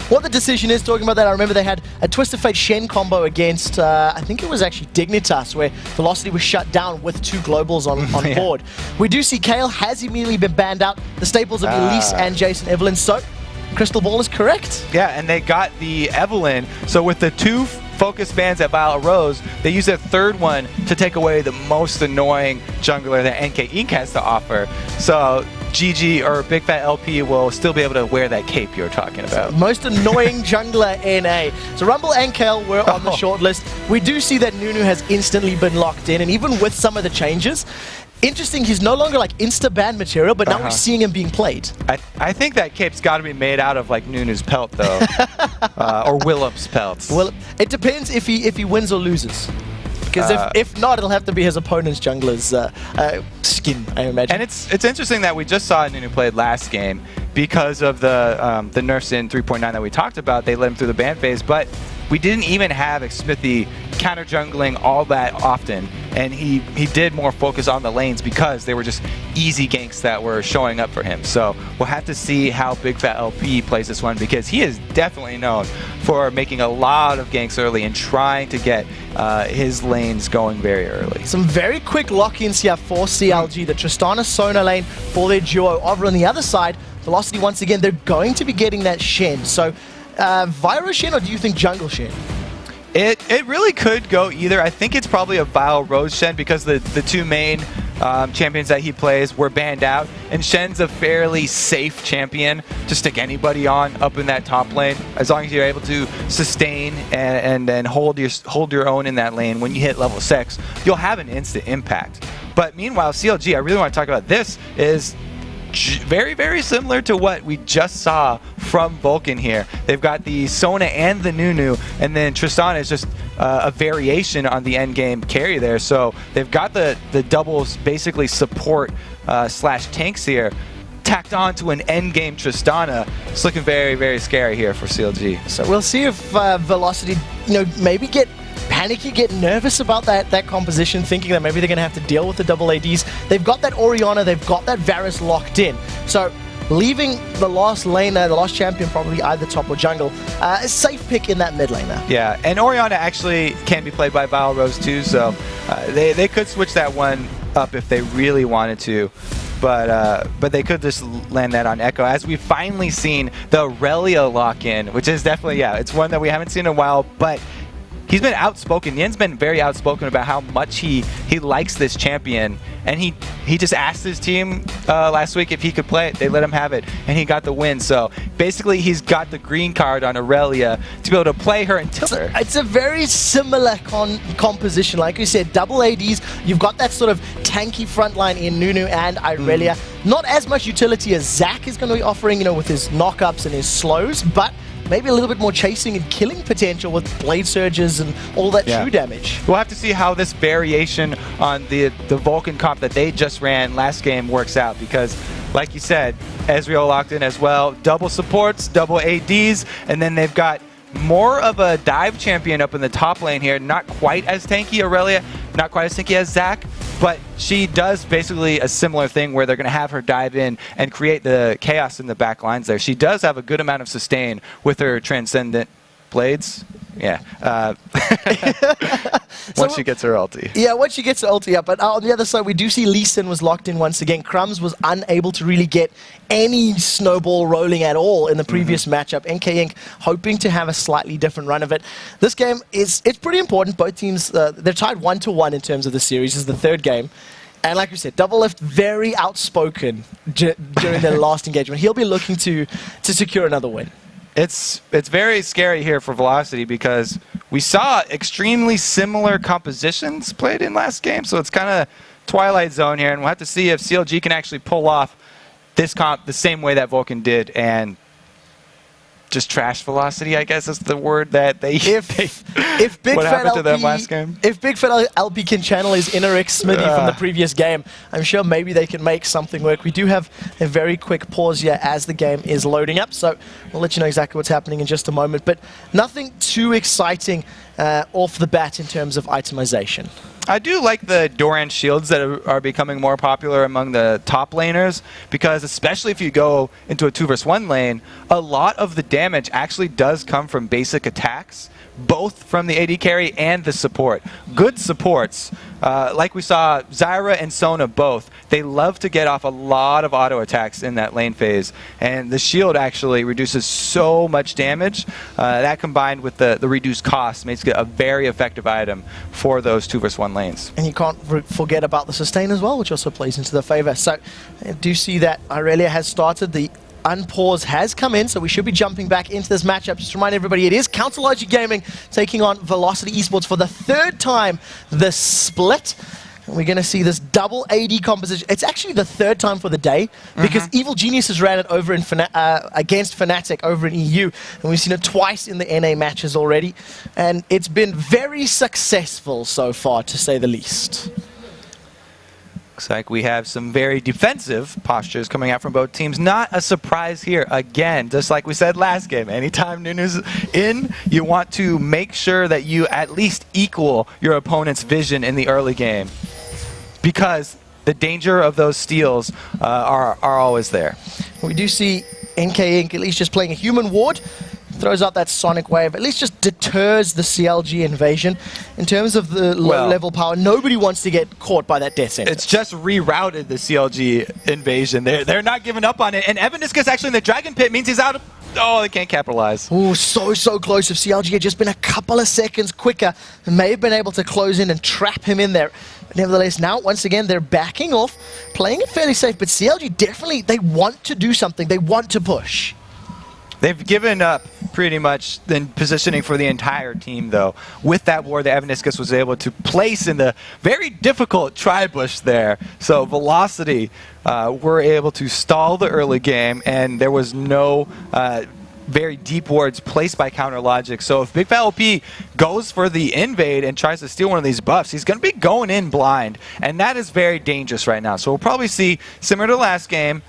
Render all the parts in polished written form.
what the decision is. Talking about that, I remember they had a Twist of Fate Shen combo against, I think it was actually Dignitas, where Velocity was shut down with 2 globals on board. We do see Kale has immediately been banned out. The staples of Elise and Jason Evelyn, so Crystal Ball is correct. Yeah, and they got the Evelyn, so with the 2 focus bans at Vile Rose, they use a 3rd one to take away the most annoying jungler that NK Inc. has to offer. So GG or Big Fat LP will still be able to wear that cape you're talking about. Most annoying jungler NA. So Rumble and Kale were on the short list. We do see that Nunu has instantly been locked in, and even with some of the changes, interesting, he's no longer like insta-ban material, but now we're seeing him being played. I think that cape's got to be made out of like Nunu's pelt though, or Willem's pelts. Well, it depends if he wins or loses. Because if not, it'll have to be his opponent's jungler's skin, I imagine. And it's interesting that we just saw Nunu played last game because of the nerfs in 3.9 that we talked about. They let him through the ban phase, but we didn't even have Smithy counter jungling all that often, and he did more focus on the lanes because they were just easy ganks that were showing up for him. So we'll have to see how Big Fat LP plays this one, because he is definitely known for making a lot of ganks early and trying to get his lanes going very early. Some very quick lock-ins here for CLG. The Tristana Sona lane for their duo. Over on the other side, Velocity once again, they're going to be getting that Shen. So Viro Shen, or do you think Jungle Shen? It really could go either. I think it's probably a Vile Rose Shen, because the 2 main champions that he plays were banned out, and Shen's a fairly safe champion to stick anybody on up in that top lane, as long as you're able to sustain and then hold your own in that lane. When you hit level 6, you'll have an instant impact. But meanwhile, CLG, I really want to talk about this, is very, very similar to what we just saw from Vulcan here. They've got the Sona and the Nunu, and then Tristana is just a variation on the end game carry there. So they've got the doubles, basically support slash tanks here, tacked on to an end game Tristana. It's looking very, very scary here for CLG. So we'll see if Velocity, maybe get panicky, get nervous about that composition, thinking that maybe they're going to have to deal with the double ADs. They've got that Orianna, they've got that Varus locked in. So leaving the last laner, the last champion, probably either top or jungle, a safe pick in that mid laner. Yeah, and Orianna actually can be played by Vile Rose too, so they could switch that one up if they really wanted to. But they could just land that on Echo, as we've finally seen the Aurelia lock in, which is definitely, it's one that we haven't seen in a while, but he's been outspoken. Yen's been very outspoken about how much he likes this champion, and he just asked his team last week if he could play it. They let him have it, and he got the win. So basically, he's got the green card on Aurelia to be able to play her until her. It's a very similar composition. Like you said, double ADs. You've got that sort of tanky frontline in Nunu and Aurelia. Not as much utility as Zac is going to be offering, with his knockups and his slows, but maybe a little bit more chasing and killing potential with blade surges and all that true damage. We'll have to see how this variation on the Vulcan comp that they just ran last game works out, because like you said, Ezreal locked in as well. Double supports, double ADs, and then they've got more of a dive champion up in the top lane here. Not quite as tanky, Aurelia, not quite as tanky as Zac, but she does basically a similar thing where they're going to have her dive in and create the chaos in the back lines there. She does have a good amount of sustain with her Transcendent Blades. Yeah. Once she gets her ulti. Yeah, once she gets her ulti up. But on the other side, we do see Lee Sin was locked in once again. Crumbs was unable to really get any snowball rolling at all in the previous matchup. NK Inc. hoping to have a slightly different run of it. This game, it's pretty important. Both teams, they're tied 1-1 in terms of the series. This is the 3rd game. And like we said, Double Lift very outspoken during their last engagement. He'll be looking to secure another win. It's very scary here for Velocity, because we saw extremely similar compositions played in last game, so it's kind of Twilight Zone here, and we'll have to see if CLG can actually pull off this comp the same way that Vulcan did, and just trash Velocity, I guess is the word that they if Big what Fat happened LP, to them last game? If Big Fat LP can channel his inner Smithy from the previous game, I'm sure maybe they can make something work. We do have a very quick pause here as the game is loading up, so we'll let you know exactly what's happening in just a moment, but nothing too exciting off the bat in terms of itemization. I do like the Doran shields that are becoming more popular among the top laners, because especially if you go into a 2v1 lane, a lot of the damage actually does come from basic attacks, both from the AD carry and the support. Good supports, like we saw Zyra and Sona both, they love to get off a lot of auto attacks in that lane phase, and the shield actually reduces so much damage. That combined with the reduced cost makes it a very effective item for those 2v1 lanes. And you can't forget about the sustain as well, which also plays into the favor. So I do see that Irelia has started. The unpause has come in, so we should be jumping back into this matchup. Just to remind everybody, it is Counter Logic Gaming taking on Velocity Esports for the 3rd time this split. And we're going to see this double AD composition. It's actually the 3rd time for the day, because Evil Geniuses ran it over in against Fnatic over in EU, and we've seen it twice in the NA matches already, and it's been very successful so far, to say the least. Looks like we have some very defensive postures coming out from both teams. Not a surprise here. Again, just like we said last game, anytime Nunu's in, you want to make sure that you at least equal your opponent's vision in the early game, because the danger of those steals are always there. We do see NK Inc. at least just playing a human ward. Throws out that sonic wave, at least just deters the CLG invasion. In terms of the low-level power, nobody wants to get caught by that death sentence. It's just rerouted the CLG invasion. They're not giving up on it. And Evaniscus actually in the Dragon Pit means he's out of... Oh, they can't capitalize. Oh, so close. If CLG had just been a couple of seconds quicker, they may have been able to close in and trap him in there. But nevertheless, now, once again, they're backing off, playing it fairly safe. But CLG definitely, they want to do something. They want to push. They've given up pretty much in positioning for the entire team, though. With that ward that Evaniscus was able to place in the very difficult tri-bush there. So Velocity were able to stall the early game, and there was no very deep wards placed by Counter Logic. So if Big Fat LP goes for the invade and tries to steal one of these buffs, he's going to be going in blind, and that is very dangerous right now. So we'll probably see, similar to last game,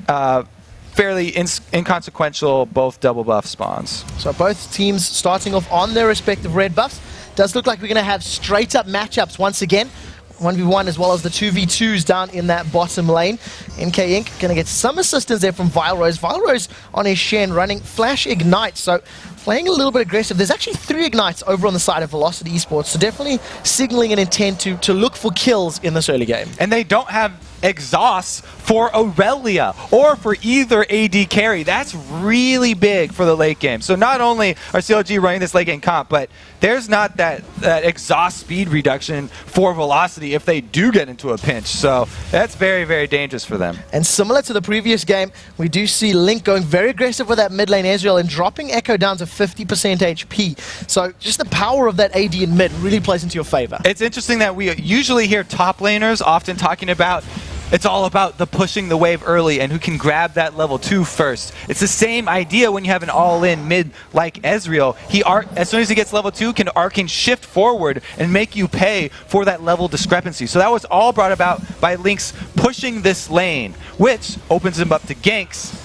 fairly inconsequential both double buff spawns. So both teams starting off on their respective red buffs. Does look like we're going to have straight up matchups once again. 1v1 as well as the 2v2s down in that bottom lane. NK Inc. going to get some assistance there from Vilrose. Vilrose on his Shen running Flash Ignite, so playing a little bit aggressive. There's actually 3 Ignites over on the side of Velocity Esports, so definitely signaling an intent to look for kills in this early game. And they don't have exhausts for Aurelia or for either AD carry. That's really big for the late game. So not only are CLG running this late game comp, but there's not that exhaust speed reduction for Velocity if they do get into a pinch. So that's very dangerous for them. And similar to the previous game, we do see Link going very aggressive with that mid lane Ezreal and dropping Echo down to 50% HP. So just the power of that AD in mid really plays into your favor. It's interesting that we usually hear top laners often talking about it's all about the pushing the wave early and who can grab that level 2 first. It's the same idea when you have an all-in mid like Ezreal. As soon as he gets level 2, can arcane shift forward and make you pay for that level discrepancy. So that was all brought about by Link's pushing this lane, which opens him up to ganks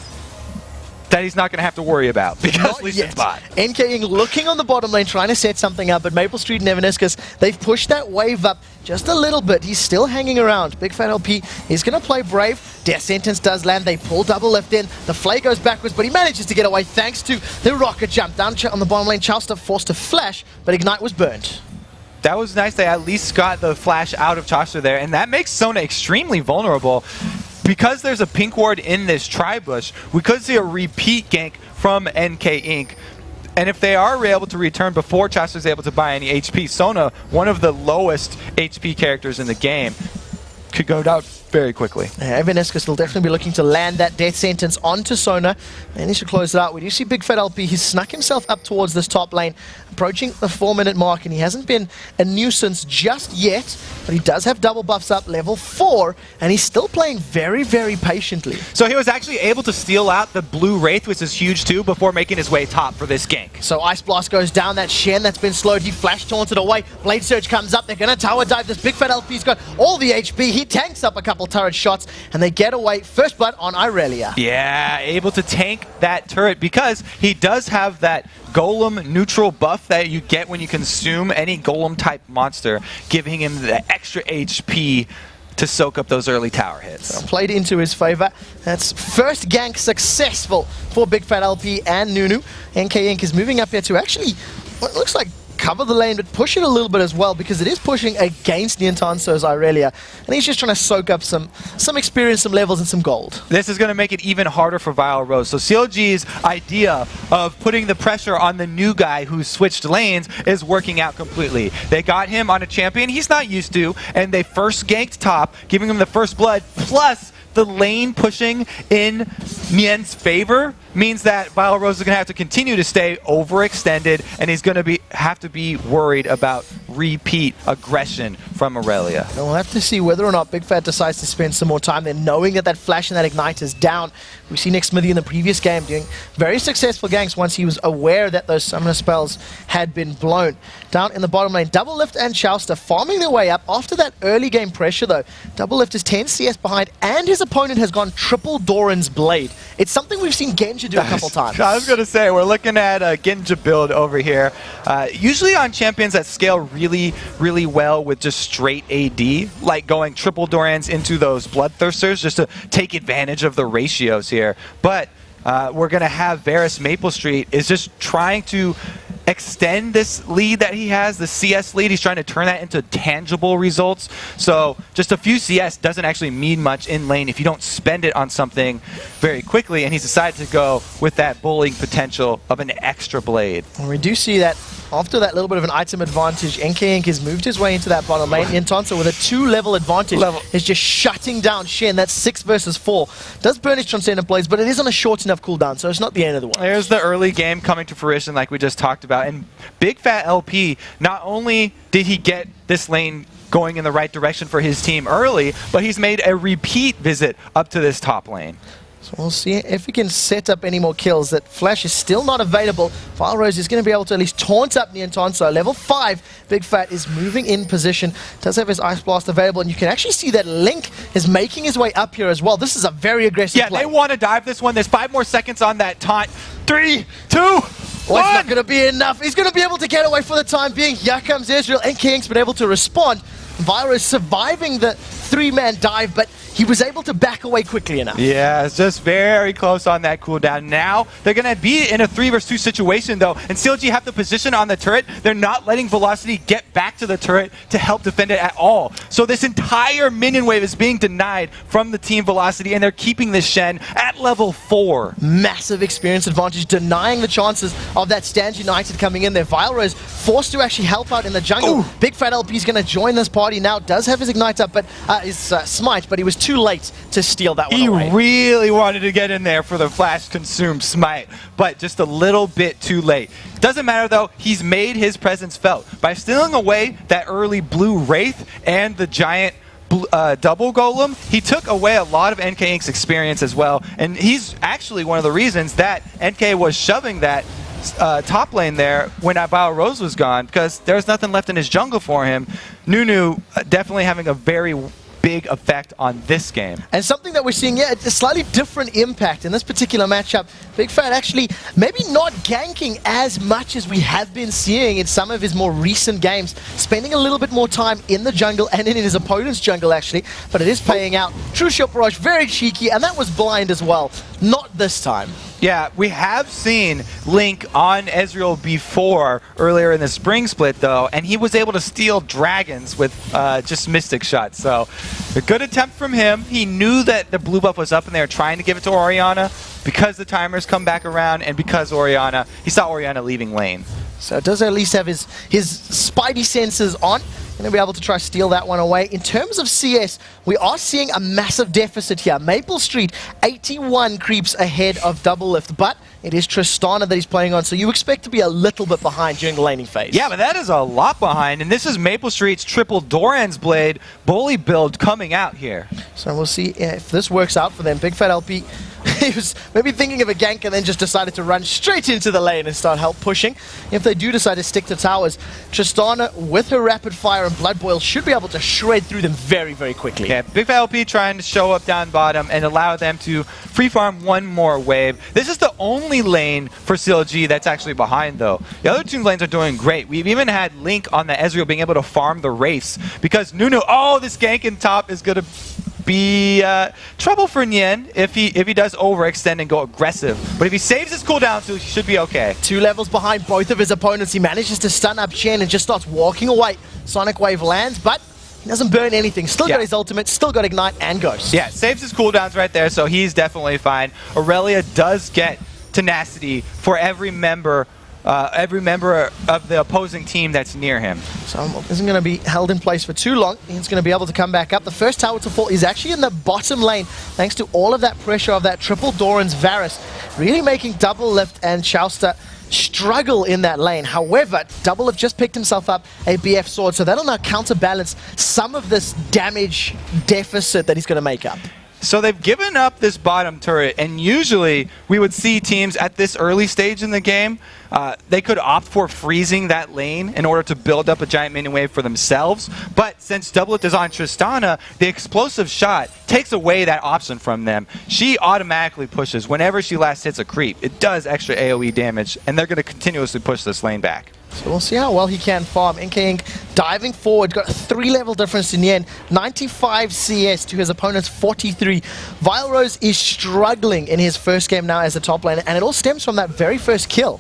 that he's not going to have to worry about because Lee's bot. NK Inc. looking on the bottom lane, trying to set something up, but Maple Street and Evaniscus, they've pushed that wave up just a little bit. He's still hanging around. Big Fat LP is going to play brave. Death Sentence does land. They pull double lift in. The Flay goes backwards, but he manages to get away thanks to the rocket jump. Down on the bottom lane, Chalster forced to flash, but Ignite was burnt. That was nice. They at least got the flash out of Chalster there, and that makes Sona extremely vulnerable. Because there's a pink ward in this tri-bush, we could see a repeat gank from NK Inc. And if they are able to return before Chaster's able to buy any HP, Sona, one of the lowest HP characters in the game, could go down very quickly. Evaniscus will definitely be looking to land that death sentence onto Sona, and he should close it out. We do see Big Fat LP. He's snuck himself up towards this top lane, approaching the 4-minute mark, and he hasn't been a nuisance just yet, but he does have double buffs up, level 4, and he's still playing very patiently. So he was actually able to steal out the blue Wraith, which is huge too, before making his way top for this gank. So Ice Blast goes down, that Shen that's been slowed, he flash taunted away, Blade Surge comes up, they're going to tower dive this. Big Fat LP's got all the HP, he tanks up a couple couple turret shots, and they get away. First blood on Irelia. Yeah, able to tank that turret because he does have that golem neutral buff that you get when you consume any golem type monster, giving him the extra HP to soak up those early tower hits. So played into his favor. That's first gank successful for Big Fat LP and Nunu. NK Inc is moving up here to actually what looks like cover the lane, but push it a little bit as well, because it is pushing against Niantanso's Irelia, and he's just trying to soak up some experience, some levels, and some gold. This is going to make it even harder for Vile Rose. So CLG's idea of putting the pressure on the new guy who switched lanes is working out completely. They got him on a champion he's not used to, and they first ganked top, giving him the first blood, plus the lane pushing in Nian's favor means that Vile Rose is going to have to continue to stay overextended, and he's going to have to be worried about repeat aggression from Irelia. And we'll have to see whether or not Big Fat decides to spend some more time there, knowing that that flash and that ignite is down. We've seen Smithy in the previous game doing very successful ganks once he was aware that those summoner spells had been blown. Down in the bottom lane, Double Lift and Chowster farming their way up. After that early game pressure though, Double Lift is 10 CS behind, and his opponent has gone triple Doran's Blade. It's something we've seen Genja do a couple times. I was going to say, we're looking at a Genja build over here. Usually on champions that scale really, really well with just straight AD, like going triple Dorans into those Bloodthirsters just to take advantage of the ratios here. But we're going to have Varus Maple Street is just trying to extend this lead that he has, the CS lead. He's trying to turn that into tangible results. So just a few CS doesn't actually mean much in lane if you don't spend it on something very quickly, and he's decided to go with that bullying potential of an extra blade. And we do see that after that little bit of an item advantage, NK Inc has moved his way into that bottom lane. Niantanso with a 2-level advantage is just shutting down Shen. That's 6 versus 4. Does burn his Transcendent Blades, but it is on a short enough cooldown, so it's not the end of the world. There's the early game coming to fruition like we just talked about. And Big Fat LP, not only did he get this lane going in the right direction for his team early, but he's made a repeat visit up to this top lane. So we'll see if we can set up any more kills. That flash is still not available. Vile Rose is going to be able to at least taunt up Niantanso. Level 5, Big Fat is moving in position. Does have his Ice Blast available, and you can actually see that Link is making his way up here as well. This is a very aggressive play. Yeah, they want to dive this one. There's 5 more seconds on that taunt. 3, 2, 1. It's not going to be enough. He's going to be able to get away for the time being. Here comes Israel, and King's been able to respond. Vile Rose surviving the 3-man dive, but he was able to back away quickly enough. Yeah, it's just very close on that cooldown. Now, they're going to be in a 3 versus 2 situation, though, and CLG have the position on the turret. They're not letting Velocity get back to the turret to help defend it at all. So this entire minion wave is being denied from the team Velocity, and they're keeping this Shen at level 4. Massive experience advantage, denying the chances of that Stand United coming in there. Vile Rose forced to actually help out in the jungle. Ooh. Big Fat LP is going to join this party now. Does have his Ignite up, but his Smite, but he was too late to steal that one away. He really wanted to get in there for the flash consumed Smite, but just a little bit too late. Doesn't matter though, he's made his presence felt. By stealing away that early blue Wraith and the giant double golem, he took away a lot of NK Inc.'s experience as well, and he's actually one of the reasons that NK was shoving that top lane there when Vile Rose was gone, because there's nothing left in his jungle for him. Nunu definitely having a very big effect on this game. And something that we're seeing, yeah, a slightly different impact in this particular matchup. Big Fat actually maybe not ganking as much as we have been seeing in some of his more recent games, spending a little bit more time in the jungle and in his opponent's jungle actually, but it is paying out. True Shot Barrage, very cheeky, and that was blind as well. Not this time. Yeah, we have seen Link on Ezreal before, earlier in the spring split though, and he was able to steal dragons with just Mystic Shots. So, a good attempt from him. He knew that the blue buff was up and they were trying to give it to Orianna because the timers come back around and because he saw Orianna leaving lane. So it does at least have his spidey senses on. Going to be able to try to steal that one away. In terms of CS, we are seeing a massive deficit here. Maple Street, 81 creeps ahead of Double Lift, but it is Tristana that he's playing on, so you expect to be a little bit behind during the laning phase. Yeah, but that is a lot behind, and this is Maple Street's triple Doran's Blade bully build coming out here. So we'll see if this works out for them. Big Fat LP he was maybe thinking of a gank and then just decided to run straight into the lane and start help pushing. If they do decide to stick to towers, Tristana, with her rapid fire and blood boil, should be able to shred through them very, very quickly. Yeah, Big Fat LP trying to show up down bottom and allow them to free farm one more wave. This is the only lane for CLG that's actually behind, though. The other two lanes are doing great. We've even had Link on the Ezreal being able to farm the race because Nunu, oh, this gank in top is going to be trouble for Nien if he does overextend and go aggressive. But if he saves his cooldown, so he should be okay. 2 levels behind both of his opponents. He manages to stun up Chen and just starts walking away. Sonic Wave lands, but he doesn't burn anything. Still got his ultimate, still got Ignite and Ghost. Yeah, saves his cooldowns right there, so he's definitely fine. Aurelia does get tenacity for every member of the opposing team that's near him. So isn't going to be held in place for too long. He's going to be able to come back up. The first tower to fall is actually in the bottom lane, thanks to all of that pressure of that triple Doran's Varus, really making Double Lift and Chauster struggle in that lane. However, Double Lift just picked himself up a BF sword, so that'll now counterbalance some of this damage deficit that he's going to make up. So they've given up this bottom turret, and usually we would see teams at this early stage in the game, they could opt for freezing that lane in order to build up a giant minion wave for themselves. But since Double Lift is on Tristana, the explosive shot takes away that option from them. She automatically pushes whenever she last hits a creep. It does extra AoE damage, and they're going to continuously push this lane back. So we'll see how well he can farm. NK diving forward, got a 3-level difference in the end. 95 CS to his opponent's 43. Vilerose is struggling in his first game now as the top laner, and it all stems from that very first kill.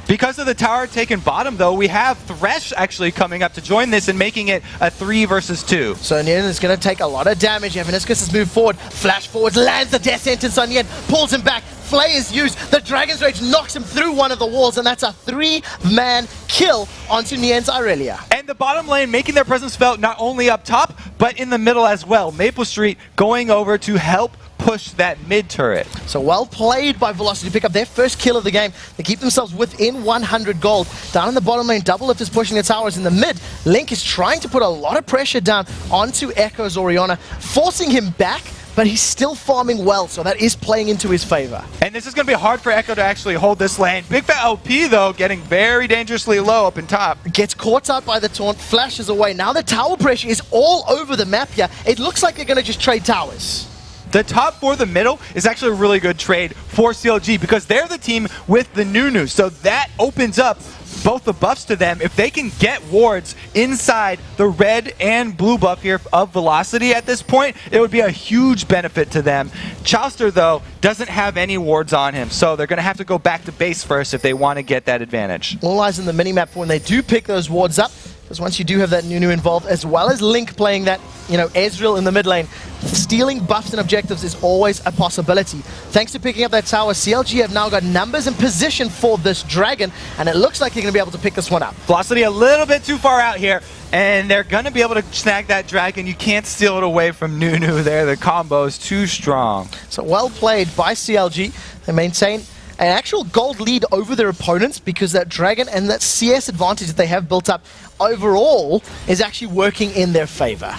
Because of the tower taken bottom, though, we have Thresh actually coming up to join this and making it a 3 versus 2. So Nien is going to take a lot of damage. Evaniscus has moved forward, flash forwards, lands the death sentence on Nien, pulls him back. Flay is used, the Dragon's Rage knocks him through one of the walls, and that's a 3-man kill onto Nien's Aurelia. And the bottom lane making their presence felt not only up top, but in the middle as well. Maple Street going over to help push that mid turret. So well played by Velocity to pick up their first kill of the game. They keep themselves within 100 gold. Down in the bottom lane, Double Lift is pushing the towers in the mid. Link is trying to put a lot of pressure down onto Echo's Orianna, forcing him back, but he's still farming well, so that is playing into his favor. And this is going to be hard for Echo to actually hold this lane. Big Fat LP, though, getting very dangerously low up in top. Gets caught out by the taunt, flashes away. Now the tower pressure is all over the map here. It looks like they're going to just trade towers. The top for the middle is actually a really good trade for CLG because they're the team with the Nunu. So that opens up both the buffs to them. If they can get wards inside the red and blue buff here of Velocity at this point, it would be a huge benefit to them. Chauster, though, doesn't have any wards on him, so they're going to have to go back to base first if they want to get that advantage. All eyes in the minimap for when they do pick those wards up, because once you do have that Nunu involved, as well as Link playing that, Ezreal in the mid lane, stealing buffs and objectives is always a possibility. Thanks to picking up that tower, CLG have now got numbers and position for this dragon, and it looks like they're going to be able to pick this one up. Velocity a little bit too far out here, and they're going to be able to snag that dragon. You can't steal it away from Nunu there. The combo is too strong. So well played by CLG. They maintain an actual gold lead over their opponents because that dragon and that CS advantage that they have built up overall is actually working in their favor.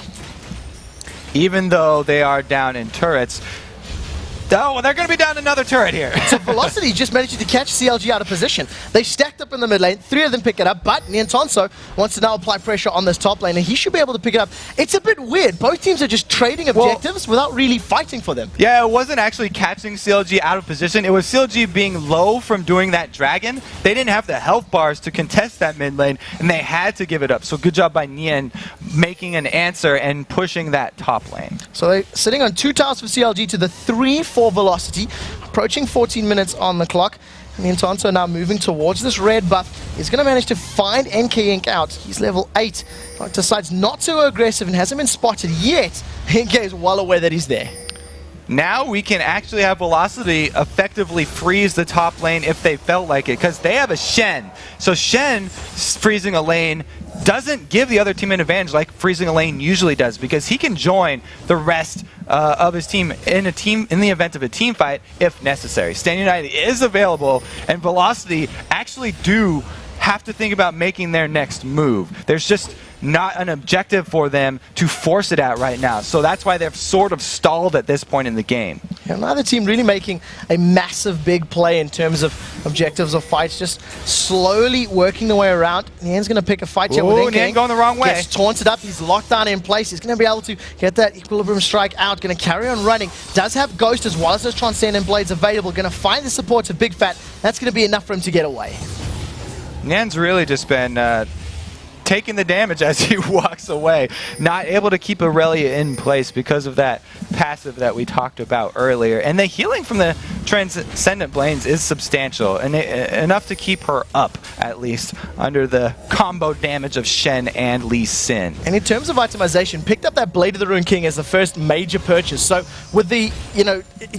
Even though they are down in turrets. Oh, they're going to be down another turret here. So Velocity just managed to catch CLG out of position. They stacked up in the mid lane, 3 of them pick it up, but Niantonso wants to now apply pressure on this top lane, and he should be able to pick it up. It's a bit weird. Both teams are just trading objectives without really fighting for them. Yeah, it wasn't actually catching CLG out of position. It was CLG being low from doing that dragon. They didn't have the health bars to contest that mid lane, and they had to give it up. So good job by Nian making an answer and pushing that top lane. So they're sitting on 2 towers for CLG to the 3 for Velocity, approaching 14 minutes on the clock. And Niantonso now moving towards this red buff. He's going to manage to find NK Inc out. He's level 8. But decides not to go aggressive and hasn't been spotted yet. NK is well aware that he's there. Now we can actually have Velocity effectively freeze the top lane if they felt like it, because they have a Shen. So Shen freezing a lane doesn't give the other team an advantage like freezing a lane usually does, because he can join the rest of his team in the event of a team fight if necessary. Stand United is available, and Velocity actually do have to think about making their next move. There's just not an objective for them to force it at right now. So that's why they've sort of stalled at this point in the game. Yeah, neither team really making a massive big play in terms of objectives or fights, just slowly working the way around. Nian's going to pick a fight here with Nian. Nian going the wrong way. Gets taunted up, he's locked down in place. He's going to be able to get that equilibrium strike out, going to carry on running. Does have Ghost as well as those Transcendent Blades available. Going to find the support to Big Fat. That's going to be enough for him to get away. Nian's really just been taking the damage as he walks away, not able to keep Aurelia in place because of that passive that we talked about earlier. And the healing from the Transcendent Blades is substantial, and enough to keep her up, at least, under the combo damage of Shen and Lee Sin. And in terms of itemization, picked up that Blade of the Rune King as the first major purchase. So with the,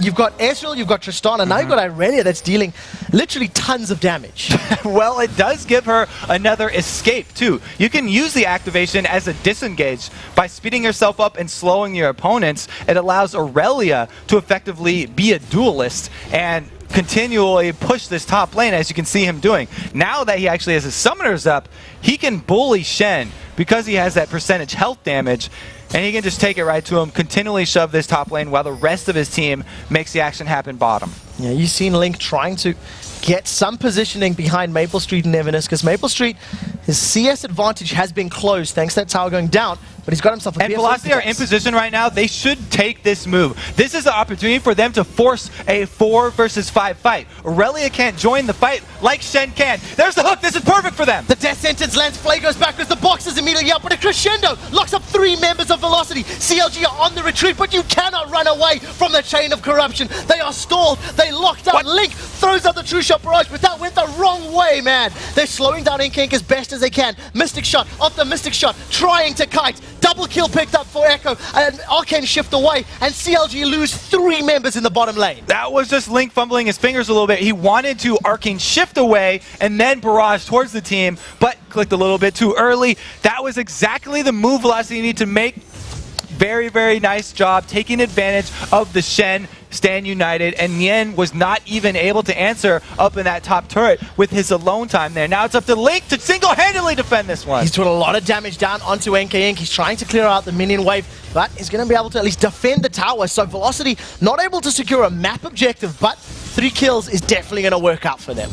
you've got Ezreal, you've got Tristana, now you've got Aurelia that's dealing literally tons of damage. Well, it does give her another escape, too. You can use the activation as a disengage by speeding yourself up and slowing your opponents. It allows Aurelia to effectively be a duelist and continually push this top lane, as you can see him doing. Now that he actually has his summoners up, he can bully Shen because he has that percentage health damage, and he can just take it right to him, continually shove this top lane while the rest of his team makes the action happen bottom. Yeah, you've seen Link trying to get some positioning behind Maple Street and Evanis, because Maple Street, his CS advantage has been closed thanks to that tower going down, but he's got himself a And Velocity are in position right now. They should take this move. This is the opportunity for them to force a 4 versus 5 fight. Aurelia can't join the fight like Shen can. There's the hook. This is perfect for them. The death sentence lands. Flay goes backwards. The box is immediately up, but a crescendo locks up 3 members of Velocity. CLG are on the retreat, but you cannot run away from the chain of corruption. They are stalled. They locked out. Link throws out the True Shot Barrage, but that went the wrong way, man. They're slowing down Inkink as best as they can. Mystic Shot off the Mystic Shot, trying to kite. Double kill picked up for Echo, and Arcane shift away, and CLG lose 3 members in the bottom lane. That was just Link fumbling his fingers a little bit. He wanted to Arcane shift away and then barrage towards the team, but clicked a little bit too early. That was exactly the move Velocity need to make. Very, very nice job taking advantage of the Shen stand united, and Nian was not even able to answer up in that top turret with his alone time there. Now it's up to Link to single-handedly defend this one. He's doing a lot of damage down onto NK. He's trying to clear out the minion wave, but he's going to be able to at least defend the tower. So Velocity not able to secure a map objective, but 3 kills is definitely going to work out for them.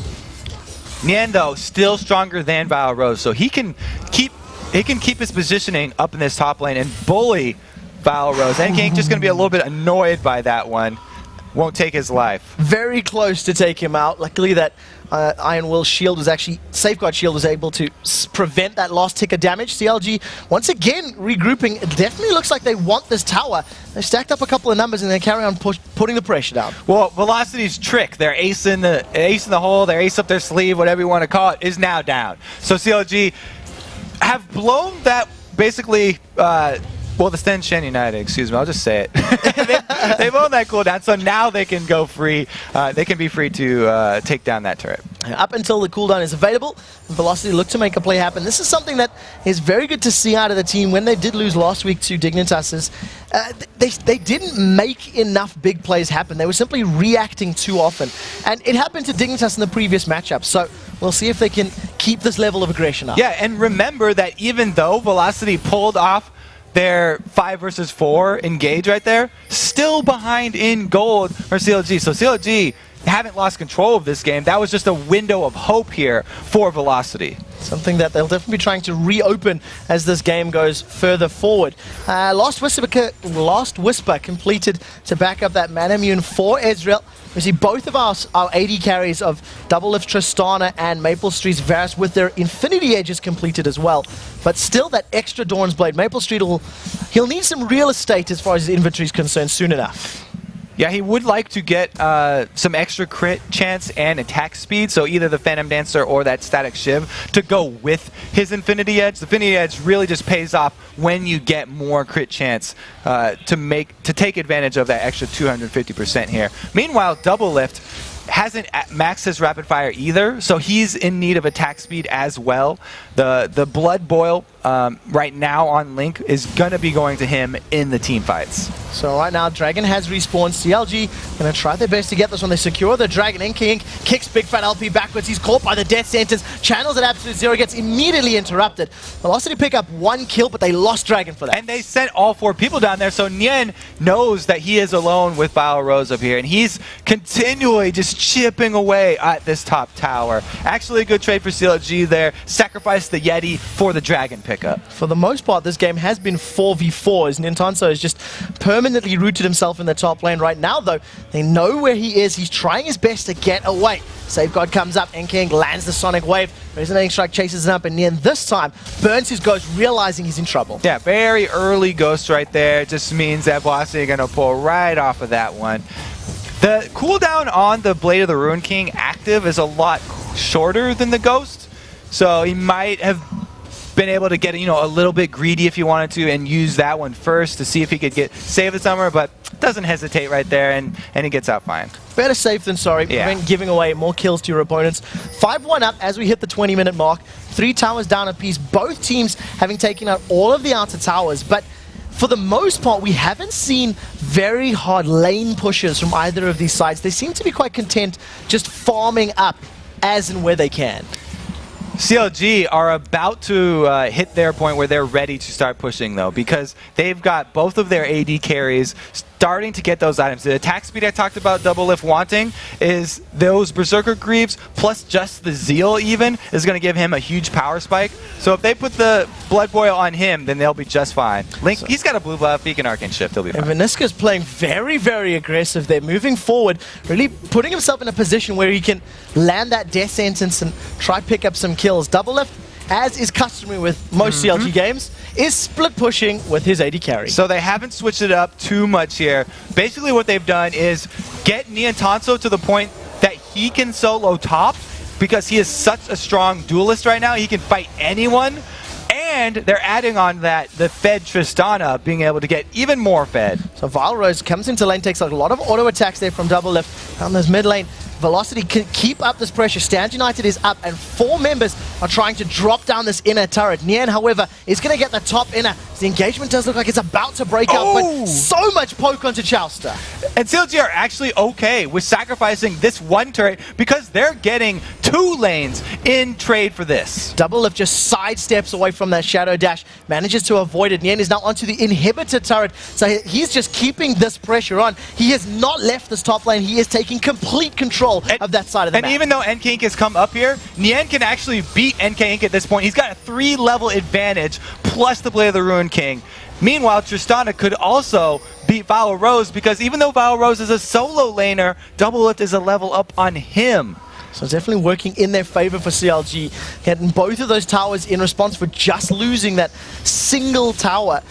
Nian, though, still stronger than Val Rose, so he can keep his positioning up in this top lane and bully Val Rose. NK just going to be a little bit annoyed by that one. Won't take his life. Very close to take him out. Luckily that Iron Will's shield was actually, Safeguard shield was able to prevent that last tick of damage. CLG, once again, regrouping. It definitely looks like they want this tower. They've stacked up a couple of numbers and they carry on putting the pressure down. Well, Velocity's trick, their ace in the hole, their ace up their sleeve, whatever you want to call it, is now down. So CLG have blown that basically... well, the Sten Shen United, excuse me, I'll just say it. They've owned that cooldown, so now they can go free. They can be free to take down that turret. Up until the cooldown is available, Velocity look to make a play happen. This is something that is very good to see out of the team. When they did lose last week to Dignitas, they didn't make enough big plays happen. They were simply reacting too often. And it happened to Dignitas in the previous matchup. So we'll see if they can keep this level of aggression up. Yeah, and remember that even though Velocity pulled off their 5 versus 4 engage right there, still behind in gold for CLG. So CLG haven't lost control of this game. That was just a window of hope here for Velocity. Something that they'll definitely be trying to reopen as this game goes further forward. Last Whisper completed to back up that Mana Immune for Ezreal. We see both of our AD carries of Double Lift Tristana and Maple Street's Varus with their Infinity Edges completed as well. But still that extra Dawn's Blade. Maple Street he'll need some real estate as far as his inventory is concerned soon enough. Yeah, he would like to get some extra crit chance and attack speed, so either the Phantom Dancer or that Static Shiv to go with his Infinity Edge. The Infinity Edge really just pays off when you get more crit chance to take advantage of that extra 250% here. Meanwhile, Double Lift hasn't maxed his rapid fire either, so he's in need of attack speed as well. The Blood Boil right now on Link is going to be going to him in the team fights. So right now, Dragon has respawned. CLG going to try their best to get this one. They secure the Dragon. NK Inc. kicks Big Fat LP backwards. He's caught by the death sentence. Channels at absolute zero. Gets immediately interrupted. Velocity pick up 1 kill, but they lost Dragon for that. And they sent all 4 people down there, so Nien knows that he is alone with Bao Rose up here, and he's continually just chipping away at this top tower. Actually a good trade for CLG there. Sacrifice the Yeti for the Dragon pickup. For the most part, this game has been 4v4 as Nintanso has just permanently rooted himself in the top lane. Right now, though, they know where he is. He's trying his best to get away. Safeguard comes up, NK lands the Sonic Wave. Resonating Strike chases him up, and Nien this time burns his Ghost, realizing he's in trouble. Yeah, very early Ghost right there. Just means that Velocity are going to pull right off of that one. The cooldown on the Blade of the Ruined King active is a lot shorter than the Ghost, so he might have been able to get, a little bit greedy if he wanted to and use that one first to see if he could save the summer, but doesn't hesitate right there, and he gets out fine. Better safe than sorry. Yeah. Prevent giving away more kills to your opponents. 5-1 up as we hit the 20-minute mark. 3 towers down apiece. Both teams having taken out all of the outer towers, but for the most part, we haven't seen very hard lane pushes from either of these sides. They seem to be quite content just farming up as and where they can. CLG are about to hit their point where they're ready to start pushing, though, because they've got both of their AD carries starting to get those items. The attack speed I talked about Double Lift wanting is those Berserker Greaves plus just the Zeal even is going to give him a huge power spike. So if they put the Blood Boil on him, then they'll be just fine. Link, he's got a blue buff, he can Arcane Shift, he'll be fine. And Vaniska's playing very, very aggressive. They're moving forward, really putting himself in a position where he can land that death sentence and try pick up some kills. Double Lift, as is customary with most CLG games, is split pushing with his AD carry. So they haven't switched it up too much here. Basically what they've done is get Nintanso to the point that he can solo top because he is such a strong duelist right now. He can fight anyone. And they're adding on that the fed Tristana being able to get even more fed. So Valrose comes into lane, takes a lot of auto attacks there from Double Lift. Down this mid lane, Velocity can keep up this pressure. Stand United is up, and 4 members are trying to drop down this inner turret. Nien, however, is going to get the top inner. The engagement does look like it's about to break out, but so much poke onto Chowster. And CLG are actually okay with sacrificing this one turret because they're getting 2 lanes in trade for this. Double Lift just sidesteps away from that Shadow Dash, manages to avoid it. Nien is now onto the inhibitor turret, so he's just keeping this pressure on. He has not left this top lane. He is taking complete control of that side of the map. And even though NK Inc. has come up here, Nien can actually beat NK Inc. at this point. He's got a 3-level advantage plus the Blade of the Ruined King. Meanwhile, Tristana could also beat Bao Rose because even though Bao Rose is a solo laner, Double Lift is a level up on him. So it's definitely working in their favor for CLG. Getting both of those towers in response for just losing that single tower.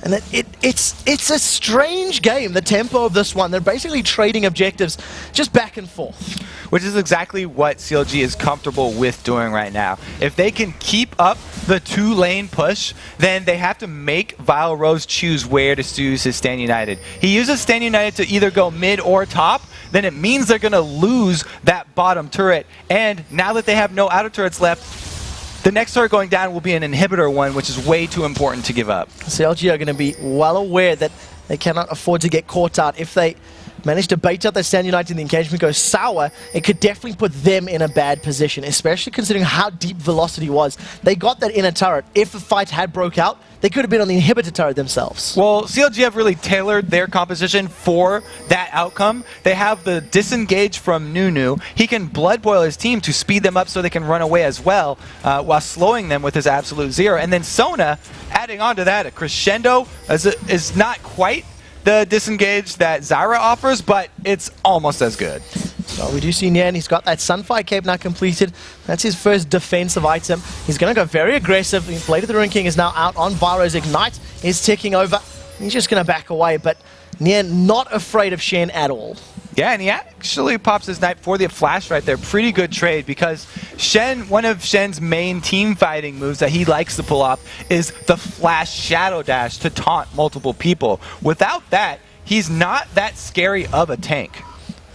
And it's a strange game, the tempo of this one. They're basically trading objectives just back and forth. Which is exactly what CLG is comfortable with doing right now. If they can keep up the 2-lane push, then they have to make Vile Rose choose where to use his Stand United. He uses Stand United to either go mid or top, then it means they're going to lose that bottom turret. And now that they have no outer turrets left, the next turret going down will be an inhibitor one, which is way too important to give up. CLG are going to be well aware that they cannot afford to get caught out. If they manage to bait out their Stand United and the engagement goes sour, it could definitely put them in a bad position, especially considering how deep Velocity was. They got that inner turret. If the fight had broke out, they could have been on the inhibitor turret themselves. Well, CLG have really tailored their composition for that outcome. They have the disengage from Nunu. He can blood boil his team to speed them up so they can run away as well, while slowing them with his absolute zero. And then Sona, adding on to that, a crescendo is not quite the disengage that Zyra offers, but it's almost as good. So we do see Nien, he's got that Sunfire Cape now completed. That's his first defensive item. He's going to go very aggressive. The Blade of the Ruined King is now out on Vyro's Ignite. He's ticking over. He's just going to back away, but Nien not afraid of Shen at all. Yeah, and he actually pops his knife for the flash right there. Pretty good trade because Shen, one of Shen's main team fighting moves that he likes to pull off is the flash shadow dash to taunt multiple people. Without that, he's not that scary of a tank.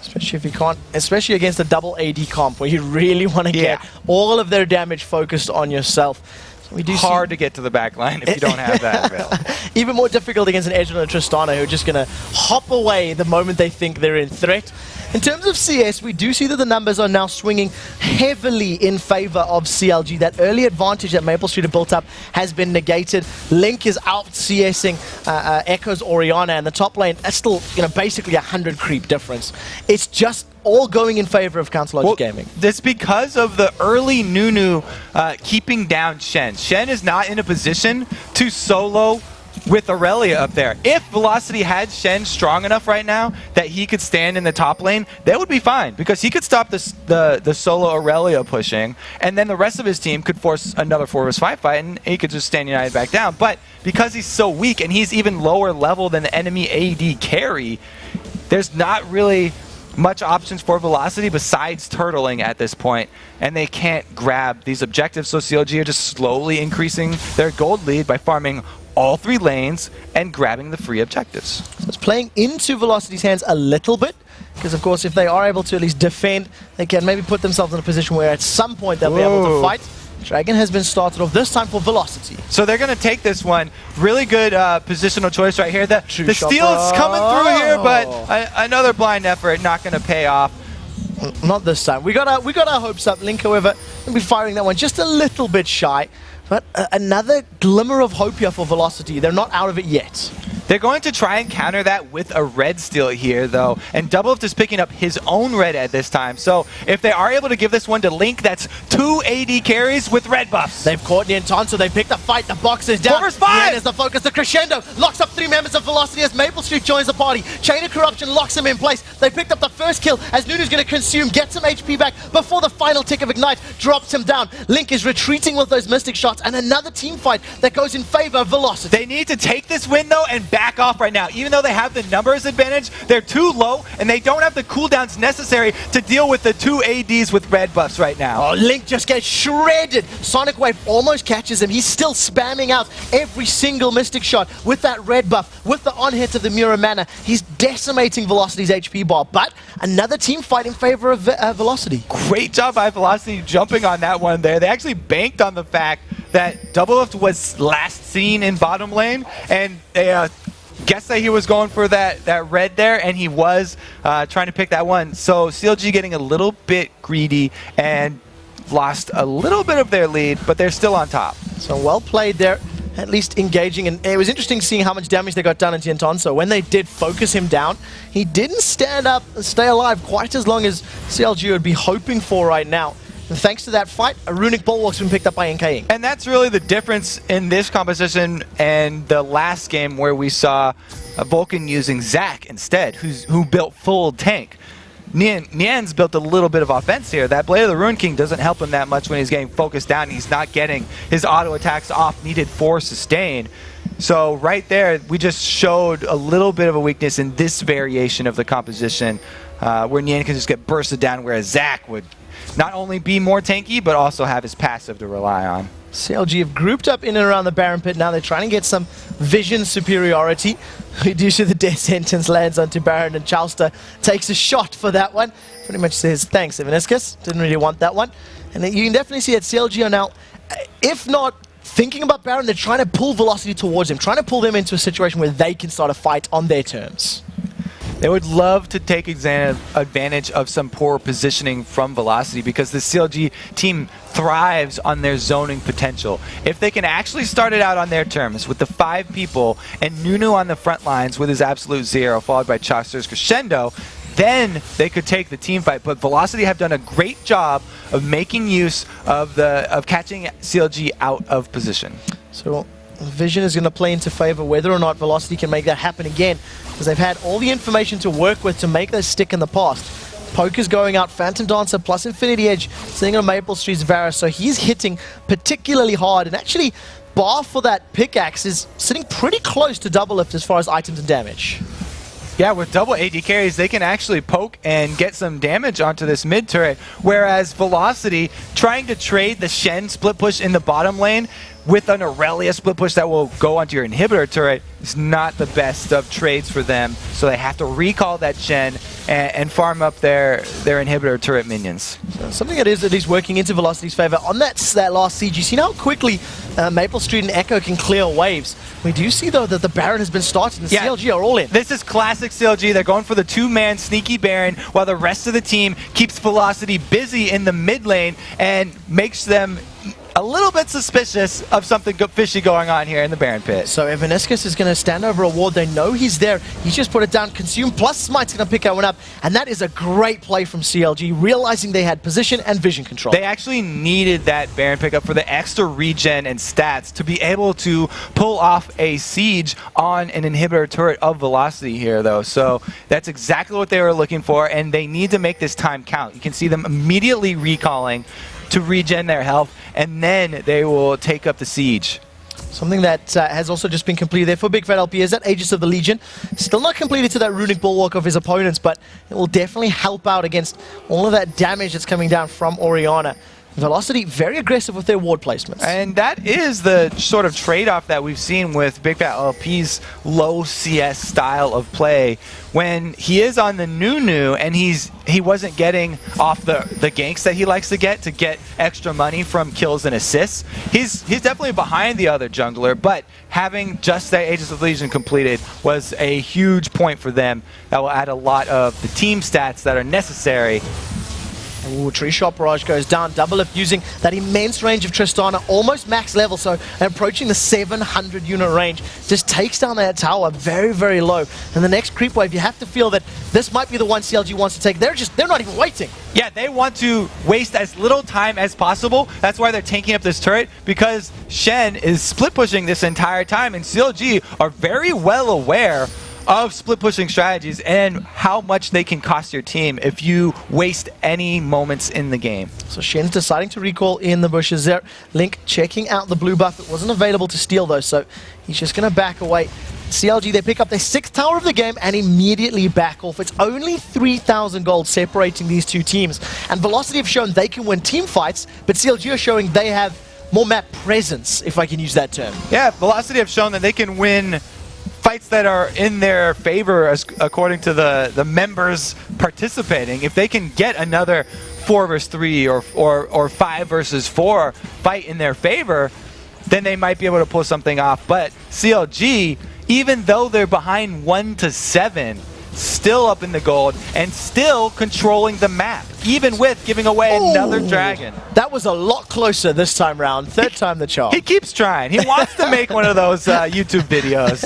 Especially if you can't, especially against a double AD comp where you really want to get all of their damage focused on yourself. We do hard to get to the back line if you don't have that available. Even more difficult against an Edge and a Tristana who are just going to hop away the moment they think they're in threat. In terms of CS, we do see that the numbers are now swinging heavily in favor of CLG. That early advantage that Maple Street have built up has been negated. Link is out CSing Echo's Orianna, and the top lane is still, basically 100 creep difference. It's just all going in favor of CLG Gaming. That's because of the early Nunu keeping down Shen. Shen is not in a position to solo with Aurelia up there. If Velocity had Shen strong enough right now that he could stand in the top lane, that would be fine, because he could stop the solo Aurelia pushing, and then the rest of his team could force another 4vs5 fight, and he could just stand United back down. But because he's so weak, and he's even lower level than the enemy AD carry, there's not really much options for Velocity besides turtling at this point, and they can't grab these objectives. So CLG are just slowly increasing their gold lead by farming all 3 lanes and grabbing the free objectives. So it's playing into Velocity's hands a little bit, because of course if they are able to at least defend, they can maybe put themselves in a position where at some point they'll be able to fight. Dragon has been started off, this time for Velocity. So they're going to take this one. Really good positional choice right here. The steal is coming through here, but another blind effort, not going to pay off. Not this time. We got our hopes up. Link, however, will be firing that one just a little bit shy. But another glimmer of hope here for Velocity. They're not out of it yet. They're going to try and counter that with a red steal here, though. And Doublelift is picking up his own red at this time. So if they are able to give this one to Link, that's 2 AD carries with red buffs. They've caught Nianton, so they picked the fight. The box is down. 4vs5! Is the focus. The crescendo locks up 3 members of Velocity as Maple Street joins the party. Chain of Corruption locks him in place. They picked up the first kill as Nunu's going to consume, get some HP back before the final tick of Ignite drops him down. Link is retreating with those Mystic shots, and another team fight that goes in favor of Velocity. They need to take this win, though, and back off right now. Even though they have the numbers advantage, they're too low, and they don't have the cooldowns necessary to deal with the 2 ADs with red buffs right now. Oh, Link just gets shredded. Sonic Wave almost catches him. He's still spamming out every single Mystic shot with that red buff, with the on-hit of the Mura Mana. He's decimating Velocity's HP bar, but another team fight in favor of Velocity. Great job by Velocity jumping on that one there. They actually banked on the fact that Doublelift was last seen in bottom lane, and they guessed that he was going for that red there, and he was trying to pick that one. So CLG getting a little bit greedy and lost a little bit of their lead, but they're still on top. So well played there, at least engaging. And it was interesting seeing how much damage they got done in Tianton. So when they did focus him down, he didn't stand up and stay alive quite as long as CLG would be hoping for right now. And thanks to that fight, a Runic Bulwark's been picked up by NK. And that's really the difference in this composition and the last game where we saw Vulcan using Zac instead, who built full tank. Nian's built a little bit of offense here. That Blade of the Ruin King doesn't help him that much when he's getting focused down. He's not getting his auto attacks off needed for sustain. So right there, we just showed a little bit of a weakness in this variation of the composition, where Nian can just get bursted down, whereas Zac would not only be more tanky, but also have his passive to rely on. CLG have grouped up in and around the Baron Pit now. They're trying to get some vision superiority. We do see the death sentence lands onto Baron, and Chalster takes a shot for that one. Pretty much says, thanks, Evaniscus. Didn't really want that one. And you can definitely see that CLG are now, if not thinking about Baron, they're trying to pull Velocity towards him, trying to pull them into a situation where they can start a fight on their terms. They would love to take advantage of some poor positioning from Velocity, because the CLG team thrives on their zoning potential. If they can actually start it out on their terms with the 5 people and Nunu on the front lines with his absolute 0 followed by Chalster's crescendo, then they could take the team fight. But Velocity have done a great job of making use of catching CLG out of position. So Vision is going to play into favor whether or not Velocity can make that happen again, because they've had all the information to work with to make those stick in the past. Poker's going out, Phantom Dancer plus Infinity Edge sitting on Maple Street's Varus, so he's hitting particularly hard, and actually bar for that pickaxe is sitting pretty close to Doublelift as far as items and damage. Yeah, with double AD carries, they can actually poke and get some damage onto this mid turret, whereas Velocity, trying to trade the Shen split push in the bottom lane with an Aurelia split push that will go onto your inhibitor turret, is not the best of trades for them, so they have to recall that Shen and farm up their inhibitor turret minions. So something that is at least working into Velocity's favor. On that last siege, you see how quickly Maple Street and Echo can clear waves. We do see, though, that the Baron has been started and Yeah. CLG are all in. This is classic CLG. They're going for the two-man sneaky Baron while the rest of the team keeps Velocity busy in the mid lane and makes them a little bit suspicious of something fishy going on here in the Baron pit. So Evaniscus is going to stand over a ward. They know he's there. He's just put it down. Consume plus Smite's going to pick that one up. And that is a great play from CLG, realizing they had position and vision control. They actually needed that Baron pickup for the extra regen and stats to be able to pull off a siege on an inhibitor turret of Velocity here, though. So that's exactly what they were looking for, and they need to make this time count. You can see them immediately recalling to regen their health, and then they will take up the siege. Something that has also just been completed there for Big Fat LP is that Aegis of the Legion. Still not completed to that runic bulwark of his opponents, but it will definitely help out against all of that damage that's coming down from Orianna. Velocity very aggressive with their ward placements. And that is the sort of trade-off that we've seen with Big Fat LP's low CS style of play. When he is on the Nunu and he wasn't getting off the ganks that he likes to get extra money from kills and assists, he's definitely behind the other jungler, but having just that Aegis of the Legion completed was a huge point for them that will add a lot of the team stats that are necessary. Ooh, Tree Shot Barrage goes down. Double Lift using that immense range of Tristana, almost max level, so approaching the 700 unit range. Just takes down that tower very, very low. And the next creep wave, you have to feel that this might be the one CLG wants to take. They're not even waiting. Yeah, they want to waste as little time as possible. That's why they're tanking up this turret, because Shen is split pushing this entire time, and CLG are very well aware of split pushing strategies and how much they can cost your team if you waste any moments in the game. So Shen's deciding to recall in the bushes there. Link checking out the blue buff. It wasn't available to steal though, so he's just going to back away. CLG, they pick up their 6th tower of the game and immediately back off. It's only 3,000 gold separating these two teams. And Velocity have shown they can win team fights, but CLG are showing they have more map presence, if I can use that term. Yeah, Velocity have shown that they can win fights that are in their favor according to the members participating. If they can get another 4 versus 3 or 5 versus 4 fight in their favor, then they might be able to pull something off. But CLG, even though they're behind 1-7, still up in the gold and still controlling the map, even with giving away another dragon. That was a lot closer this time round. Third time the charm. He keeps trying. He wants to make one of those YouTube videos.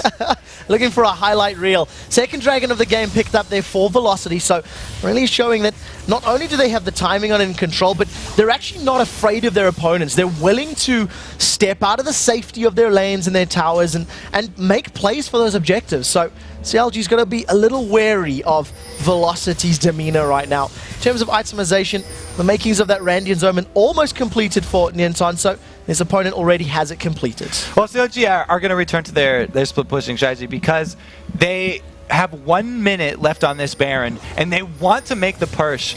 Looking for a highlight reel. Second dragon of the game picked up there for Velocity, so really showing that not only do they have the timing on it in control, but they're actually not afraid of their opponents. They're willing to step out of the safety of their lanes and their towers and make plays for those objectives. So CLG's got to be a little wary of Velocity's demeanor right now. In terms of itemization, the makings of that Randian's Omen almost completed for Nianton, so his opponent already has it completed. Well, CLG are going to return to their split pushing strategy because they have 1 minute left on this Baron, and they want to make the push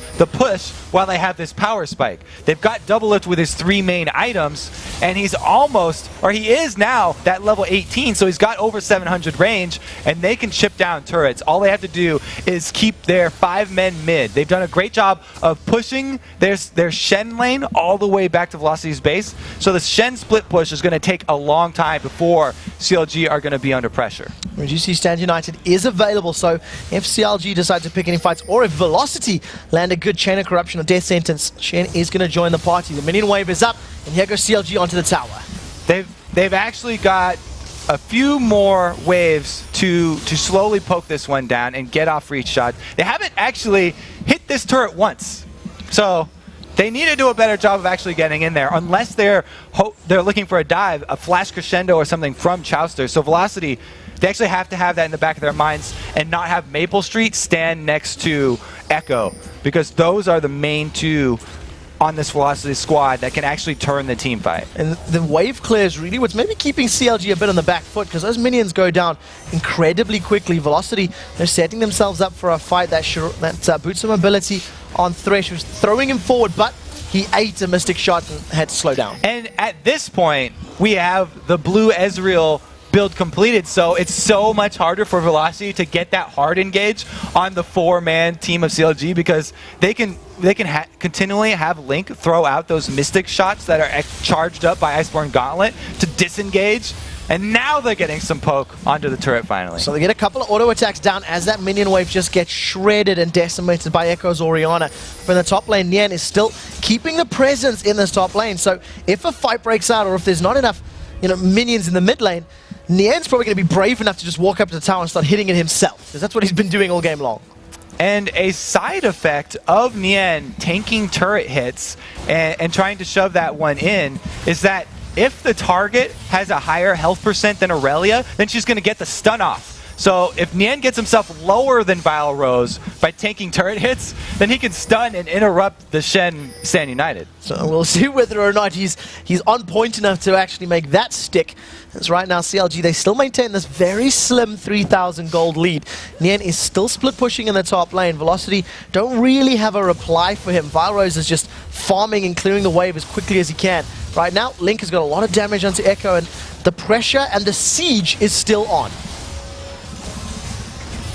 while they have this power spike. They've got Double Lift with his 3 main items, and he is now that level 18, so he's got over 700 range, and they can chip down turrets. All they have to do is keep their 5 men mid. They've done a great job of pushing their Shen lane all the way back to Velocity's base, so the Shen split push is going to take a long time before CLG are going to be under pressure. Reduce Stand United is available, so if CLG decide to pick any fights, or if Velocity land a good Chain of Corruption or Death Sentence, Shen is going to join the party. The minion wave is up, and here goes CLG onto the tower. They've actually got a few more waves to slowly poke this one down and get off reach shot. They haven't actually hit this turret once, so they need to do a better job of actually getting in there, unless they're looking for a dive, a flash crescendo or something from Chowster. So Velocity, they actually have to have that in the back of their minds and not have Maple Street stand next to Echo, because those are the main two on this Velocity squad that can actually turn the team fight. And the wave clear is really what's maybe keeping CLG a bit on the back foot, because those minions go down incredibly quickly. Velocity, they're setting themselves up for a fight that boots of mobility on Thresh, was throwing him forward, but he ate a Mystic Shot and had to slow down. And at this point, we have the blue Ezreal build completed, so it's so much harder for Velocity to get that hard engage on the 4-man team of CLG, because they can continually have Link throw out those Mystic shots that are charged up by Iceborne Gauntlet to disengage. And now they're getting some poke onto the turret finally. So they get a couple of auto attacks down as that minion wave just gets shredded and decimated by Echo's Orianna. But in the top lane, Nien is still keeping the presence in this top lane. So if a fight breaks out, or if there's not enough minions in the mid lane, Nien's probably going to be brave enough to just walk up to the tower and start hitting it himself, because that's what he's been doing all game long. And a side effect of Nien tanking turret hits and trying to shove that one in is that if the target has a higher health percent than Aurelia, then she's going to get the stun off. So if Nien gets himself lower than Vile Rose by tanking turret hits, then he can stun and interrupt the Shen Stand United. So we'll see whether or not he's on point enough to actually make that stick. As right now, CLG, they still maintain this very slim 3,000 gold lead. Nien is still split pushing in the top lane. Velocity don't really have a reply for him. Vile Rose is just farming and clearing the wave as quickly as he can. Right now, Link has got a lot of damage onto Echo, and the pressure and the siege is still on.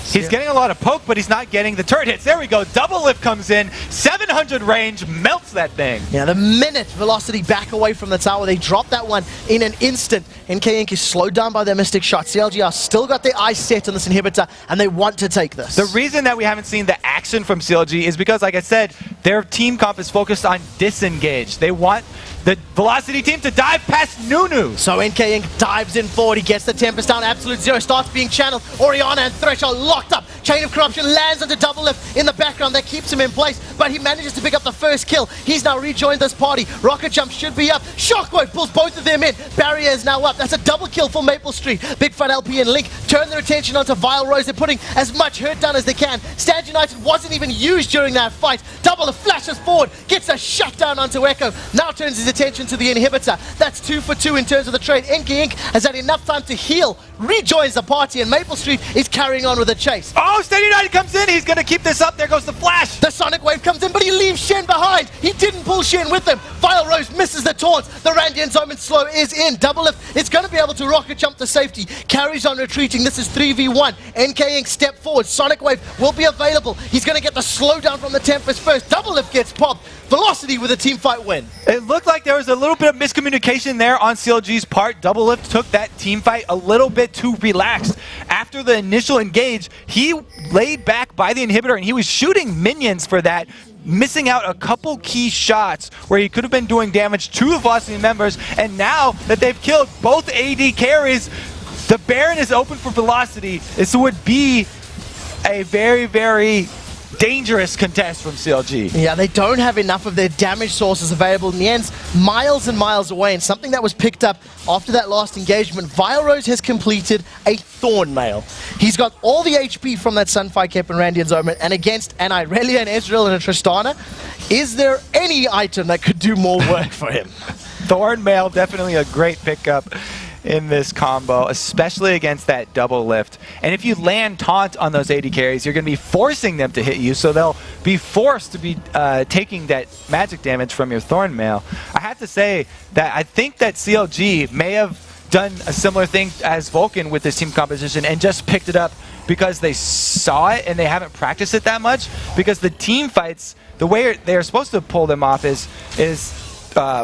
He's getting a lot of poke, but he's not getting the turret hits. There we go. Double lift comes in. 700 range, melts that thing. Yeah, the minute Velocity back away from the tower, they drop that one in an instant. NK Inc. is slowed down by their Mystic shot. CLG are still got their eyes set on this inhibitor, and they want to take this. The reason that we haven't seen the action from CLG is because, like I said, their team comp is focused on disengage. They want the Velocity team to dive past Nunu. So NK Inc. dives in forward. He gets the Tempest down. Absolute Zero starts being channeled. Orianna and Thresh are locked up. Chain of Corruption lands onto Double Lift in the background. That keeps him in place, but he manages to pick up the first kill. He's now rejoined this party. Rocket Jump should be up. Shockwave pulls both of them in. Barrier is now up. That's a double kill for Maple Street. Big Fun LP and Link turn their attention onto Vile Rose. They're putting as much hurt down as they can. Stand United wasn't even used during that fight. Double Lift flashes forward, gets a shutdown onto Echo. Now turns his attention to the inhibitor. That's 2 for 2 in terms of the trade. NK Inc. has had enough time to heal, rejoins the party, and Maple Street is carrying on with the chase. Oh, Stand United comes in. He's going to keep this up. There goes the flash. The Sonic Wave comes in, but he leaves Shen behind. He didn't pull Shen with him. Vile Rose misses the taunt. The Randian's Omen slow is in. Double Lift is going to be able to rocket jump to safety. Carries on retreating. This is 3v1. NK Inc. step forward. Sonic Wave will be available. He's going to get the slowdown from the Tempest first. Double Lift gets popped. Velocity with a team fight win. It looked like there was a little bit of miscommunication there on CLG's part. Double Lift took that team fight a little bit too relaxed. After the initial engage, he laid back by the inhibitor and he was shooting minions for that, missing out a couple key shots where he could have been doing damage to the Velocity members. And now that they've killed both AD carries, the Baron is open for Velocity. This would be a very, very dangerous contest from CLG. Yeah, they don't have enough of their damage sources available. Nien's miles and miles away, and something that was picked up after that last engagement, Vile Rose has completed a Thorn Mail. He's got all the HP from that Sunfire Cap and Randian's Omen, and against an Irelia, an Ezreal, and a Tristana, is there any item that could do more work for him? Thorn Mail, definitely a great pickup in this combo, especially against that double lift. And if you land taunt on those AD carries, you're going to be forcing them to hit you, so they'll be forced to be taking that magic damage from your Thorn Mail. I have to say that I think that CLG may have done a similar thing as Vulcan with this team composition and just picked it up because they saw it and they haven't practiced it that much, because the team fights, the way they're supposed to pull them off is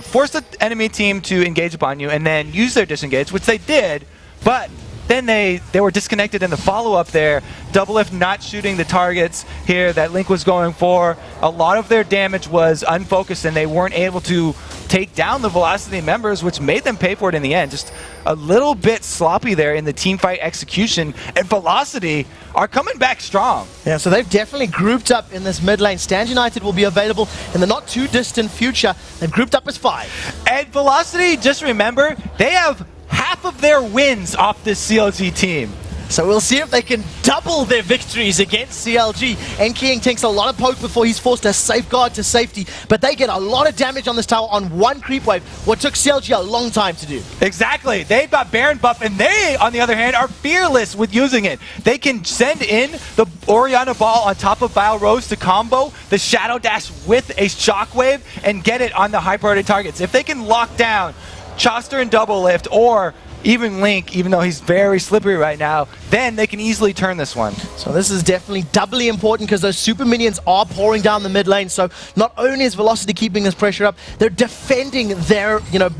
force the enemy team to engage upon you and then use their disengage, which they did, but then they were disconnected in the follow-up there. Double Lift not shooting the targets here that Link was going for. A lot of their damage was unfocused and they weren't able to take down the Velocity members, which made them pay for it in the end. Just a little bit sloppy there in the team fight execution, and Velocity are coming back strong. Yeah, so they've definitely grouped up in this mid lane. Stand United will be available in the not too distant future. They've grouped up as 5. And Velocity, just remember, they have half of their wins off this CLG team. So we'll see if they can double their victories against CLG. NK Inc. takes a lot of poke before he's forced to safeguard to safety, but they get a lot of damage on this tower on one creep wave, what took CLG a long time to do. Exactly. They've got Baron buff, and they, on the other hand, are fearless with using it. They can send in the Orianna Ball on top of Vile Rose to combo the Shadow Dash with a Shockwave and get it on the high priority targets. If they can lock down Choster and Double Lift, or even Link, even though he's very slippery right now, then they can easily turn this one. So this is definitely doubly important because those super minions are pouring down the mid lane. So not only is Velocity keeping this pressure up, they're defending their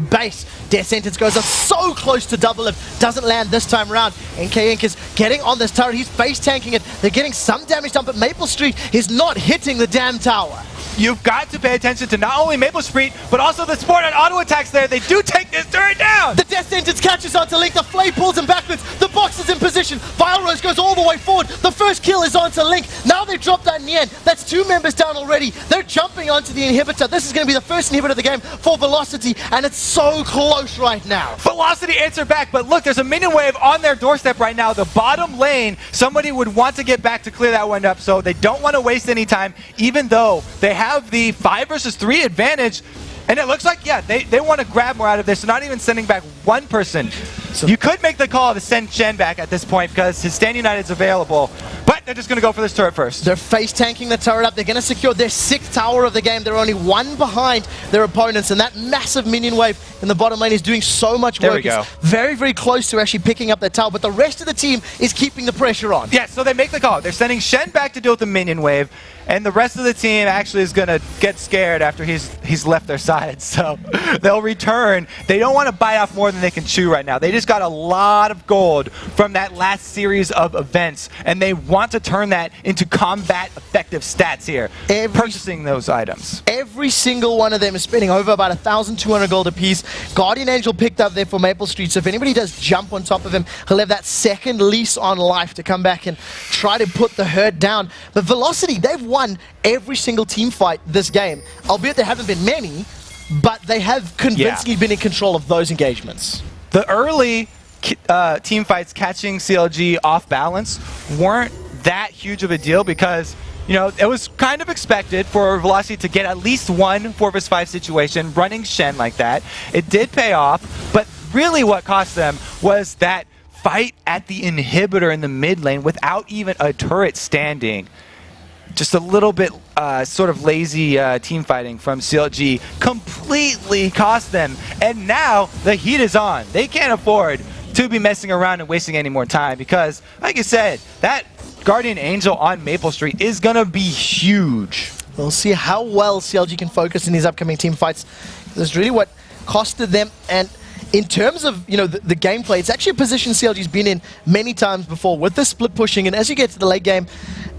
base. Death Sentence goes up so close to double it, doesn't land this time around. NK Inc is getting on this turret, he's face tanking it. They're getting some damage done, but Maple Street is not hitting the damn tower. You've got to pay attention to not only Maple Street, but also the support and auto attacks there. They do take this turret down! The Death Sentence catches onto Link, the Flay pulls him backwards, the box is in position, Vile Rose goes all the way forward, the first kill is onto Link, now they've dropped that in the end, that's 2 members down already, they're jumping onto the inhibitor, this is going to be the first inhibitor of the game for Velocity, and it's so close right now. Velocity answer back, but look, there's a minion wave on their doorstep right now, the bottom lane, somebody would want to get back to clear that one up, so they don't want to waste any time, even though they have the 5 versus 3 advantage. And it looks like, yeah, they want to grab more out of this. They're not even sending back one person. So you could make the call to send Shen back at this point because his Stand United's available. But they're just going to go for this turret first. They're face tanking the turret up. They're going to secure their 6th tower of the game. They're only 1 behind their opponents. And that massive minion wave in the bottom lane is doing so much work. There we go. It's very, very close to actually picking up that tower. But the rest of the team is keeping the pressure on. Yeah, so they make the call. They're sending Shen back to deal with the minion wave. And the rest of the team actually is going to get scared after he's left their side. So they'll return. They don't want to bite off more than they can chew right now. They just got a lot of gold from that last series of events. And they want to turn that into combat effective stats here. Purchasing those items. Every single one of them is spending over about 1,200 gold apiece. Guardian Angel picked up there for Maple Street. So if anybody does jump on top of him, he'll have that second lease on life to come back and try to put the herd down. But Velocity, they've won every single team fight this game, albeit there haven't been many, but they have convincingly been in control of those engagements. The early team fights catching CLG off balance weren't that huge of a deal because it was kind of expected for Velocity to get at least one 4 vs 5 situation running Shen like that. It did pay off, but really what cost them was that fight at the inhibitor in the mid lane without even a turret standing. Just a little bit sort of lazy team fighting from CLG completely cost them. And now the heat is on. They can't afford to be messing around and wasting any more time because, like I said, that Guardian Angel on Maple Street is going to be huge. We'll see how well CLG can focus in these upcoming team fights. That's really what costed them. And in terms of the gameplay, it's actually a position CLG's been in many times before with the split pushing. And as you get to the late game,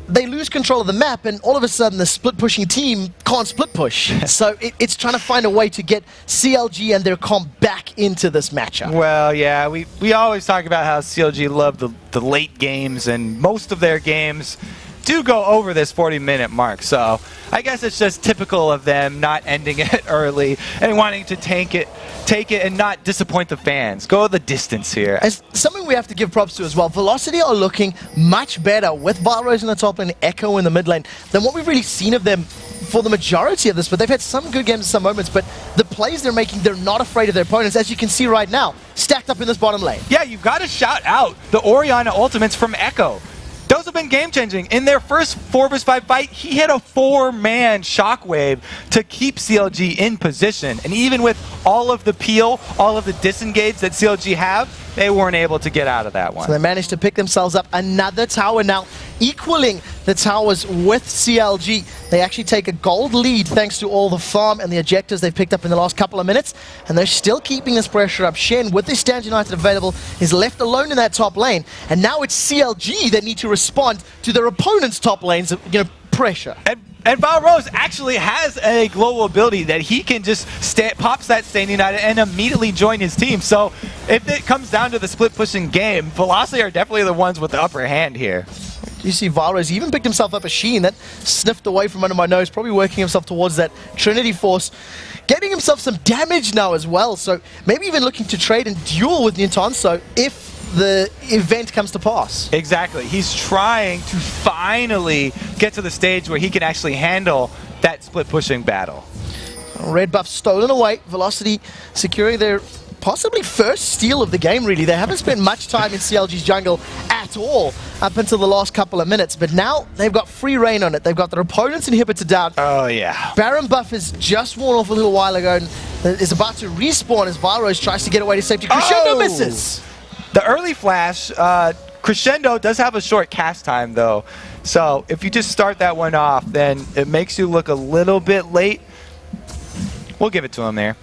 they lose control of the map, and all of a sudden the split-pushing team can't split-push. So it's trying to find a way to get CLG and their comp back into this matchup. Well, yeah, we always talk about how CLG love the late games, and most of their games do go over this 40-minute mark. So I guess it's just typical of them not ending it early and wanting to take it and not disappoint the fans. Go the distance here. As something we have to give props to as well, Velocity are looking much better with Vile Rose in the top lane, Echo in the mid lane than what we've really seen of them for the majority of this. But they've had some good games in some moments, but the plays they're making, they're not afraid of their opponents, as you can see right now, stacked up in this bottom lane. Yeah, you've got to shout out the Orianna ultimates from Echo. Those have been game-changing. In their first 4 vs 5 fight, he hit a 4-man shockwave to keep CLG in position. And even with all of the peel, all of the disengage that CLG have, they weren't able to get out of that one. So they managed to pick themselves up another tower now, equaling the towers with CLG. They actually take a gold lead thanks to all the farm and the ejectors they've picked up in the last couple of minutes, and they're still keeping this pressure up. Shen, with this Stand United available, is left alone in that top lane, and now it's CLG that need to respond to their opponent's top lane's pressure. And Vile Rose actually has a global ability that he can just pops that Stand United and immediately join his team. So if it comes down to the split pushing game, Velocity are definitely the ones with the upper hand here. You see Vile Rose, he even picked himself up a Sheen that sniffed away from under my nose, probably working himself towards that Trinity Force, getting himself some damage now as well. So maybe even looking to trade and duel with Nyantanso if the event comes to pass. Exactly. He's trying to finally get to the stage where he can actually handle that split pushing battle. Red buff stolen away. Velocity securing their possibly first steal of the game, really. They haven't spent much time in CLG's jungle at all up until the last couple of minutes, but now they've got free reign on it. They've got their opponent's inhibitor down. Oh, yeah. Baron buff has just worn off a little while ago and is about to respawn as VODS tries to get away to safety. Crescendo misses! The early flash, Crescendo does have a short cast time, though. So if you just start that one off, then it makes you look a little bit late. We'll give it to him there.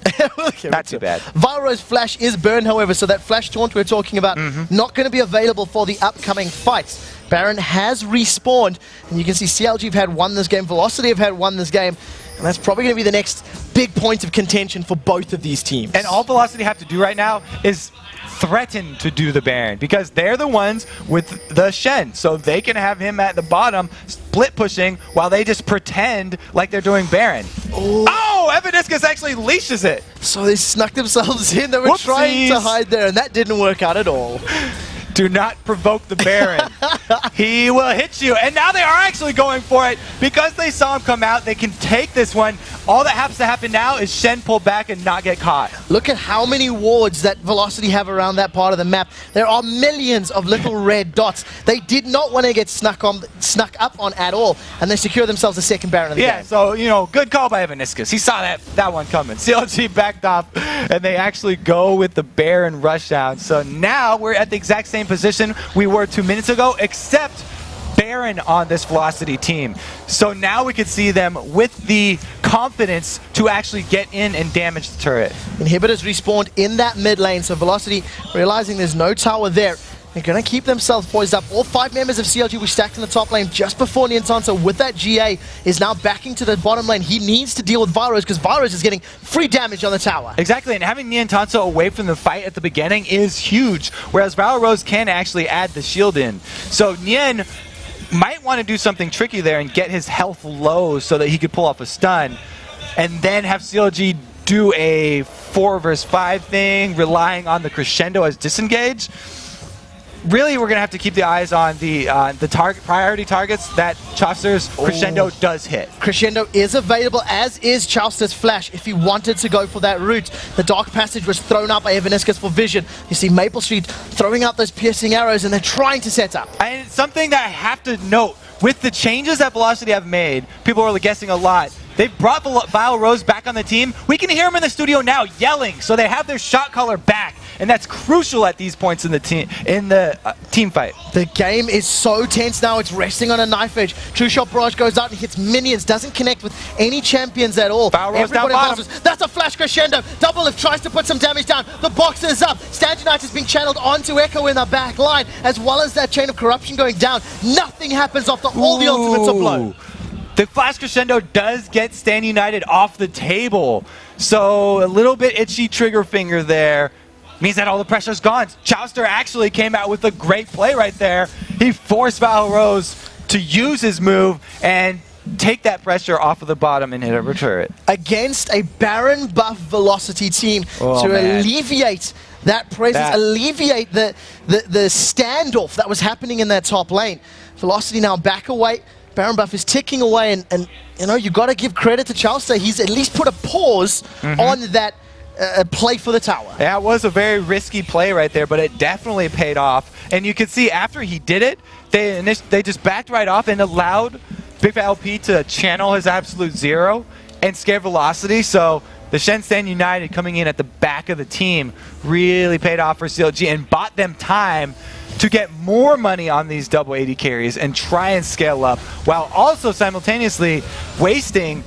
Not too bad. VODS flash is burned, however, so that flash taunt we're talking about not going to be available for the upcoming fights. Baron has respawned, and you can see CLG have had won this game, Velocity have had won this game, and that's probably going to be the next big point of contention for both of these teams. And all Velocity have to do right now is threaten to do the Baron, because they're the ones with the Shen, so they can have him at the bottom split pushing while they just pretend like they're doing Baron. Oh, Evaniscus actually leashes it. So they snuck themselves in. They were Whoopsies. trying to hide there, and that didn't work out at all. Do not provoke the Baron. He will hit you. And now they are actually going for it. Because they saw him come out, they can take this one. All that has to happen now is Shen pull back and not get caught. Look at how many wards that Velocity have around that part of the map. There are millions of little red dots. They did not want to get snuck up on at all, and they secure themselves a second Baron of the game. Yeah, so, you know, good call by Evaniscus. He saw that one coming. CLG backed off, and they actually go with the Baron rush down. So now we're at the exact same position we were 2 minutes ago, except Baron on this Velocity team. So now we can see them with the confidence to actually get in and damage the turret. Inhibitors respawned in that mid lane, so Velocity, realizing there's no tower there, they're going to keep themselves poised up. All 5 members of CLG were stacked in the top lane just before Niantanto, with that GA, is now backing to the bottom lane. He needs to deal with VODS because VODS is getting free damage on the tower. Exactly, and having Niantanto away from the fight at the beginning is huge, whereas Valorose can actually add the shield in. So Nian might want to do something tricky there and get his health low so that he could pull off a stun, and then have CLG do a 4 versus 5 thing, relying on the Crescendo as disengage. Really, we're going to have to keep the eyes on the priority targets that Chaucer's Crescendo does hit. Crescendo is available, as is Chaucer's Flash, if he wanted to go for that route. The Dark Passage was thrown out by Evaniscus for vision. You see Maple Street throwing out those piercing arrows, and they're trying to set up. And it's something that I have to note, with the changes that Velocity have made, people are guessing a lot. They've brought Valorose back on the team. We can hear him in the studio now yelling, so they have their shot caller back, and that's crucial at these points in the team fight. The game is so tense now, it's resting on a knife edge. True Shot Barrage goes out and hits minions, doesn't connect with any champions at all. Valorose down bottom. That's a flash Crescendo. Double Lift tries to put some damage down. The box is up. Stand Unite is being channeled onto Echo in the back line, as well as that Chain of Corruption going down. Nothing happens after all the ultimates are blown. The Flash Crescendo does get Stand United off the table. So a little bit itchy trigger finger there. Means that all the pressure's gone. Chaucer actually came out with a great play right there. He forced Valorose to use his move and take that pressure off of the bottom and hit a turret. Against a Baron buff Velocity team alleviate that presence, alleviate the standoff that was happening in that top lane. Velocity now back away. Baron buff is ticking away, and you know, you got to give credit to Chaucer. He's at least put a pause on that play for the tower. Yeah, it was a very risky play right there, but it definitely paid off. And you can see after he did it, they just backed right off and allowed Big Fat LP to channel his absolute zero and scare Velocity. So the Shen Stand United coming in at the back of the team really paid off for CLG and bought them time to get more money on these double AD carries and try and scale up, while also simultaneously wasting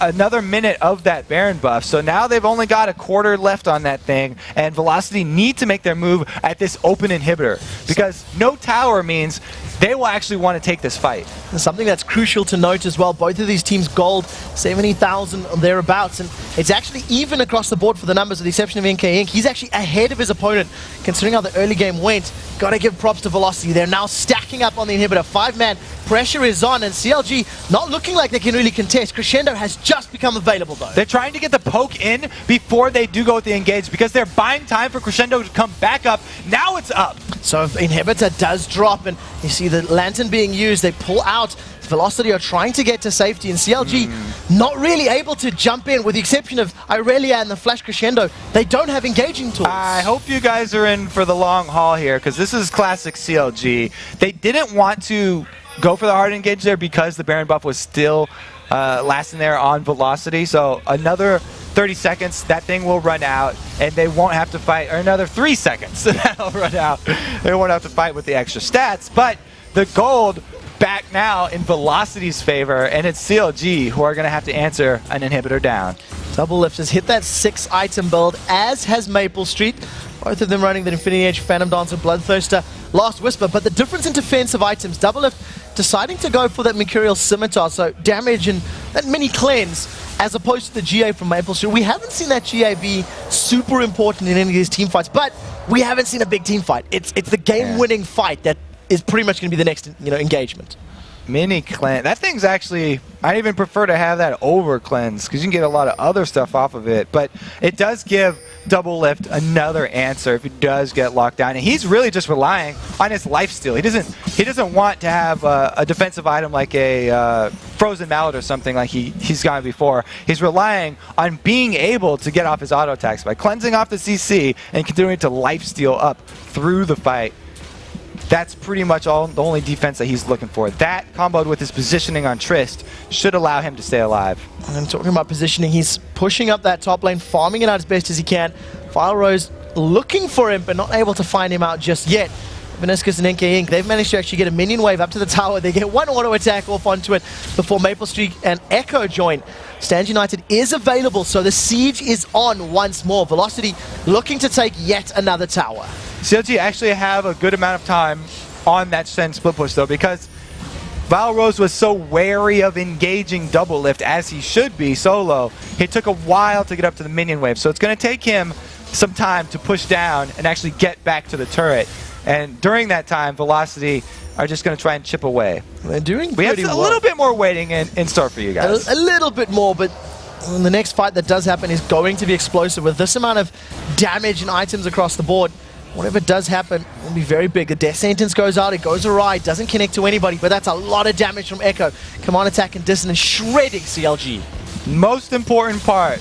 another minute of that Baron buff. So now they've only got a quarter left on that thing, and Velocity need to make their move at this open inhibitor, because no tower means they will actually want to take this fight. And something that's crucial to note as well, both of these teams gold, 70,000 or thereabouts, and it's actually even across the board for the numbers, with the exception of NK Inc. He's actually ahead of his opponent, considering how the early game went. Got to give props to Velocity. They're now stacking up on the inhibitor. 5-man pressure is on, and CLG not looking like they can really contest. Crescendo has just become available, though. They're trying to get the poke in before they do go with the engage, because they're buying time for Crescendo to come back up. Now it's up. So if inhibitor does drop, and you see the lantern being used, they pull out Velocity are trying to get to safety, and CLG not really able to jump in, with the exception of Irelia and the Flash Crescendo. They don't have engaging tools. I hope you guys are in for the long haul here, because this is classic CLG. They didn't want to go for the hard engage there because the Baron buff was still lasting there on Velocity. So another 30 seconds, that thing will run out, and they won't have to fight, or another 3 seconds, that'll run out. They won't have to fight with the extra stats, but the gold back now in Velocity's favor, and it's CLG who are going to have to answer an inhibitor down. Doublelift has hit that 6-item build, as has Maple Street. Both of them running the Infinity Edge, Phantom Dancer, Bloodthirster, Last Whisper. But the difference in defensive items, Doublelift deciding to go for that Mercurial Scimitar, so damage and that mini cleanse, as opposed to the GA from Maple Street. We haven't seen that GA be super important in any of these team fights, but we haven't seen a big team fight. It's the game-winning fight that is pretty much going to be the next engagement. Mini cleanse. That thing's actually, I even prefer to have that over cleanse because you can get a lot of other stuff off of it. But it does give Doublelift another answer if he does get locked down. And he's really just relying on his lifesteal. He doesn't want to have a defensive item like a Frozen Mallet or something like he's gone before. He's relying on being able to get off his auto attacks by cleansing off the CC and continuing to lifesteal up through the fight. That's pretty much the only defense that he's looking for. That, comboed with his positioning on Trist, should allow him to stay alive. And talking about positioning, he's pushing up that top lane, farming it out as best as he can. Vile Rose looking for him, but not able to find him out just yet. Veniscus and NK Inc., they've managed to actually get a minion wave up to the tower. They get one auto attack off onto it before Maple Street and Echo join. Stand United is available, so the siege is on once more. Velocity looking to take yet another tower. CLG actually have a good amount of time on that Shen split push though, because Vile Rose was so wary of engaging Doublelift, as he should be solo. It took a while to get up to the minion wave, so it's going to take him some time to push down and actually get back to the turret. And during that time, Velocity are just going to try and chip away. They're doing We have pretty a well. little bit more waiting in store for you guys. A little bit more, but the next fight that does happen is going to be explosive. With this amount of damage and items across the board, whatever does happen will be very big. The Death Sentence goes out, it goes awry, doesn't connect to anybody, but that's a lot of damage from Echo. Command attack and dissonance shredding CLG. Most important part.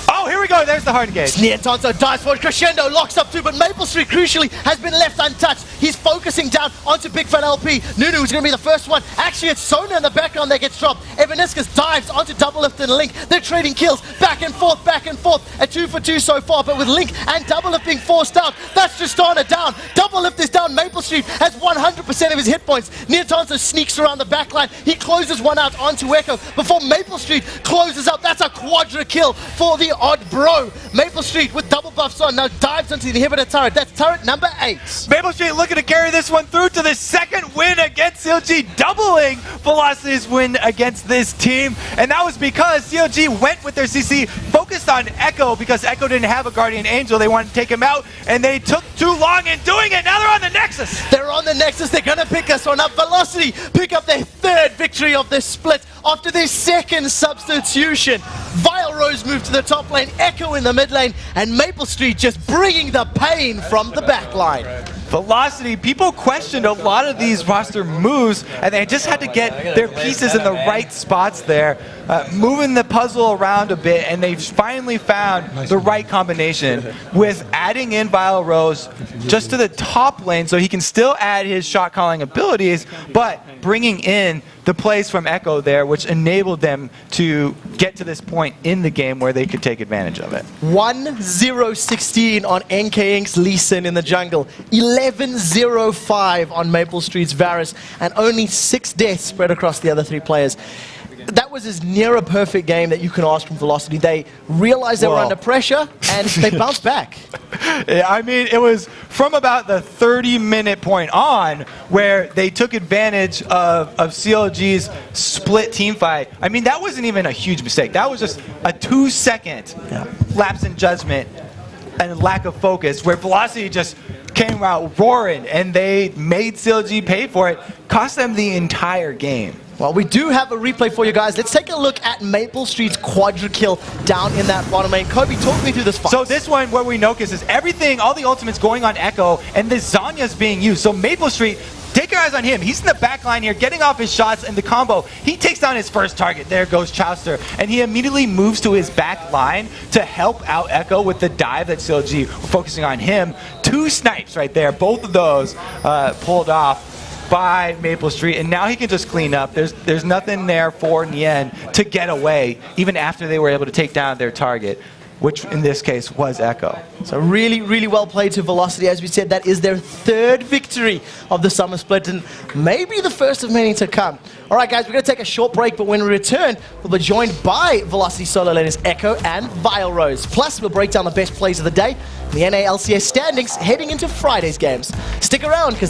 Oh, here we go. There's the hard engage. Sneer Tonto dives for it. Crescendo locks up too, but Maple Street, crucially, has been left untouched. He's focusing down onto Big Fat LP. Nunu is going to be the first one. Actually, it's Sona in the background that gets dropped. Evaniscus dives onto Doublelift and Link. They're trading kills back and forth, back and forth. A 2 for 2 so far, but with Link and Doublelift being forced out, that's Tristana down. Doublelift is down. Maple Street has 100% of his hit points. Near Tonto sneaks around the backline. He closes one out onto Echo before Maple Street closes up. That's a quadra kill for the Odd Bro. Maple Street with double buffs on now dives into the inhibitor turret. That's turret number 8. Maple Street looking to carry this one through to the second win against CLG, doubling Velocity's win against this team. And that was because CLG went with their CC, focused on Echo because Echo didn't have a Guardian Angel. They wanted to take him out, and they took too long in doing it. Now they're on the Nexus. They're on the Nexus. They're going to pick this one up. Velocity pick up their third victory of this split after their second substitution. Vile Rose moved to the top lane, Echo in the mid lane, and Maple Street just bringing the pain from the back line. Velocity, people questioned a lot of these roster moves, and they just had to get their pieces in the right spots there, moving the puzzle around a bit, and they finally found the right combination with adding in Vile Rose just to the top lane so he can still add his shot calling abilities, but bringing in the plays from Echo there, which enabled them to get to this point in the game where they could take advantage of it. 1-0-16 on NK Inc.'s Lee Sin in the jungle. 11-0-5 on Maple Street's Varus, and only 6 deaths spread across the other 3 players. That was as near a perfect game that you can ask from Velocity. They realized they were under pressure, and they bounced back. Yeah, I mean, it was from about the 30-minute point on where they took advantage of CLG's split team fight. I mean, that wasn't even a huge mistake. That was just a 2-second lapse in judgment and lack of focus where Velocity just came out roaring, and they made CLG pay for it, cost them the entire game. Well, we do have a replay for you guys. Let's take a look at Maple Street's quadra kill down in that bottom lane. Kobe, talk me through this fight. So this one, what we notice is everything, all the ultimates going on Echo, and the Zanya's being used. So Maple Street take your eyes on him. He's in the back line here, getting off his shots, and the combo, he takes down his first target. There goes Chowster, and he immediately moves to his back line to help out Echo with the dive that CLG were focusing on him. 2 snipes right there, both of those pulled off by Maple Street, and now he can just clean up. There's nothing there for Nien to get away, even after they were able to take down their target, which in this case was Echo. So really, really well played to Velocity. As we said, that is their 3rd victory of the summer split, and maybe the first of many to come. All right, guys, we're going to take a short break, but when we return, we'll be joined by Velocity solo laners Echo and Vile Rose. Plus, we'll break down the best plays of the day, the NA LCS standings heading into Friday's games. Stick around, because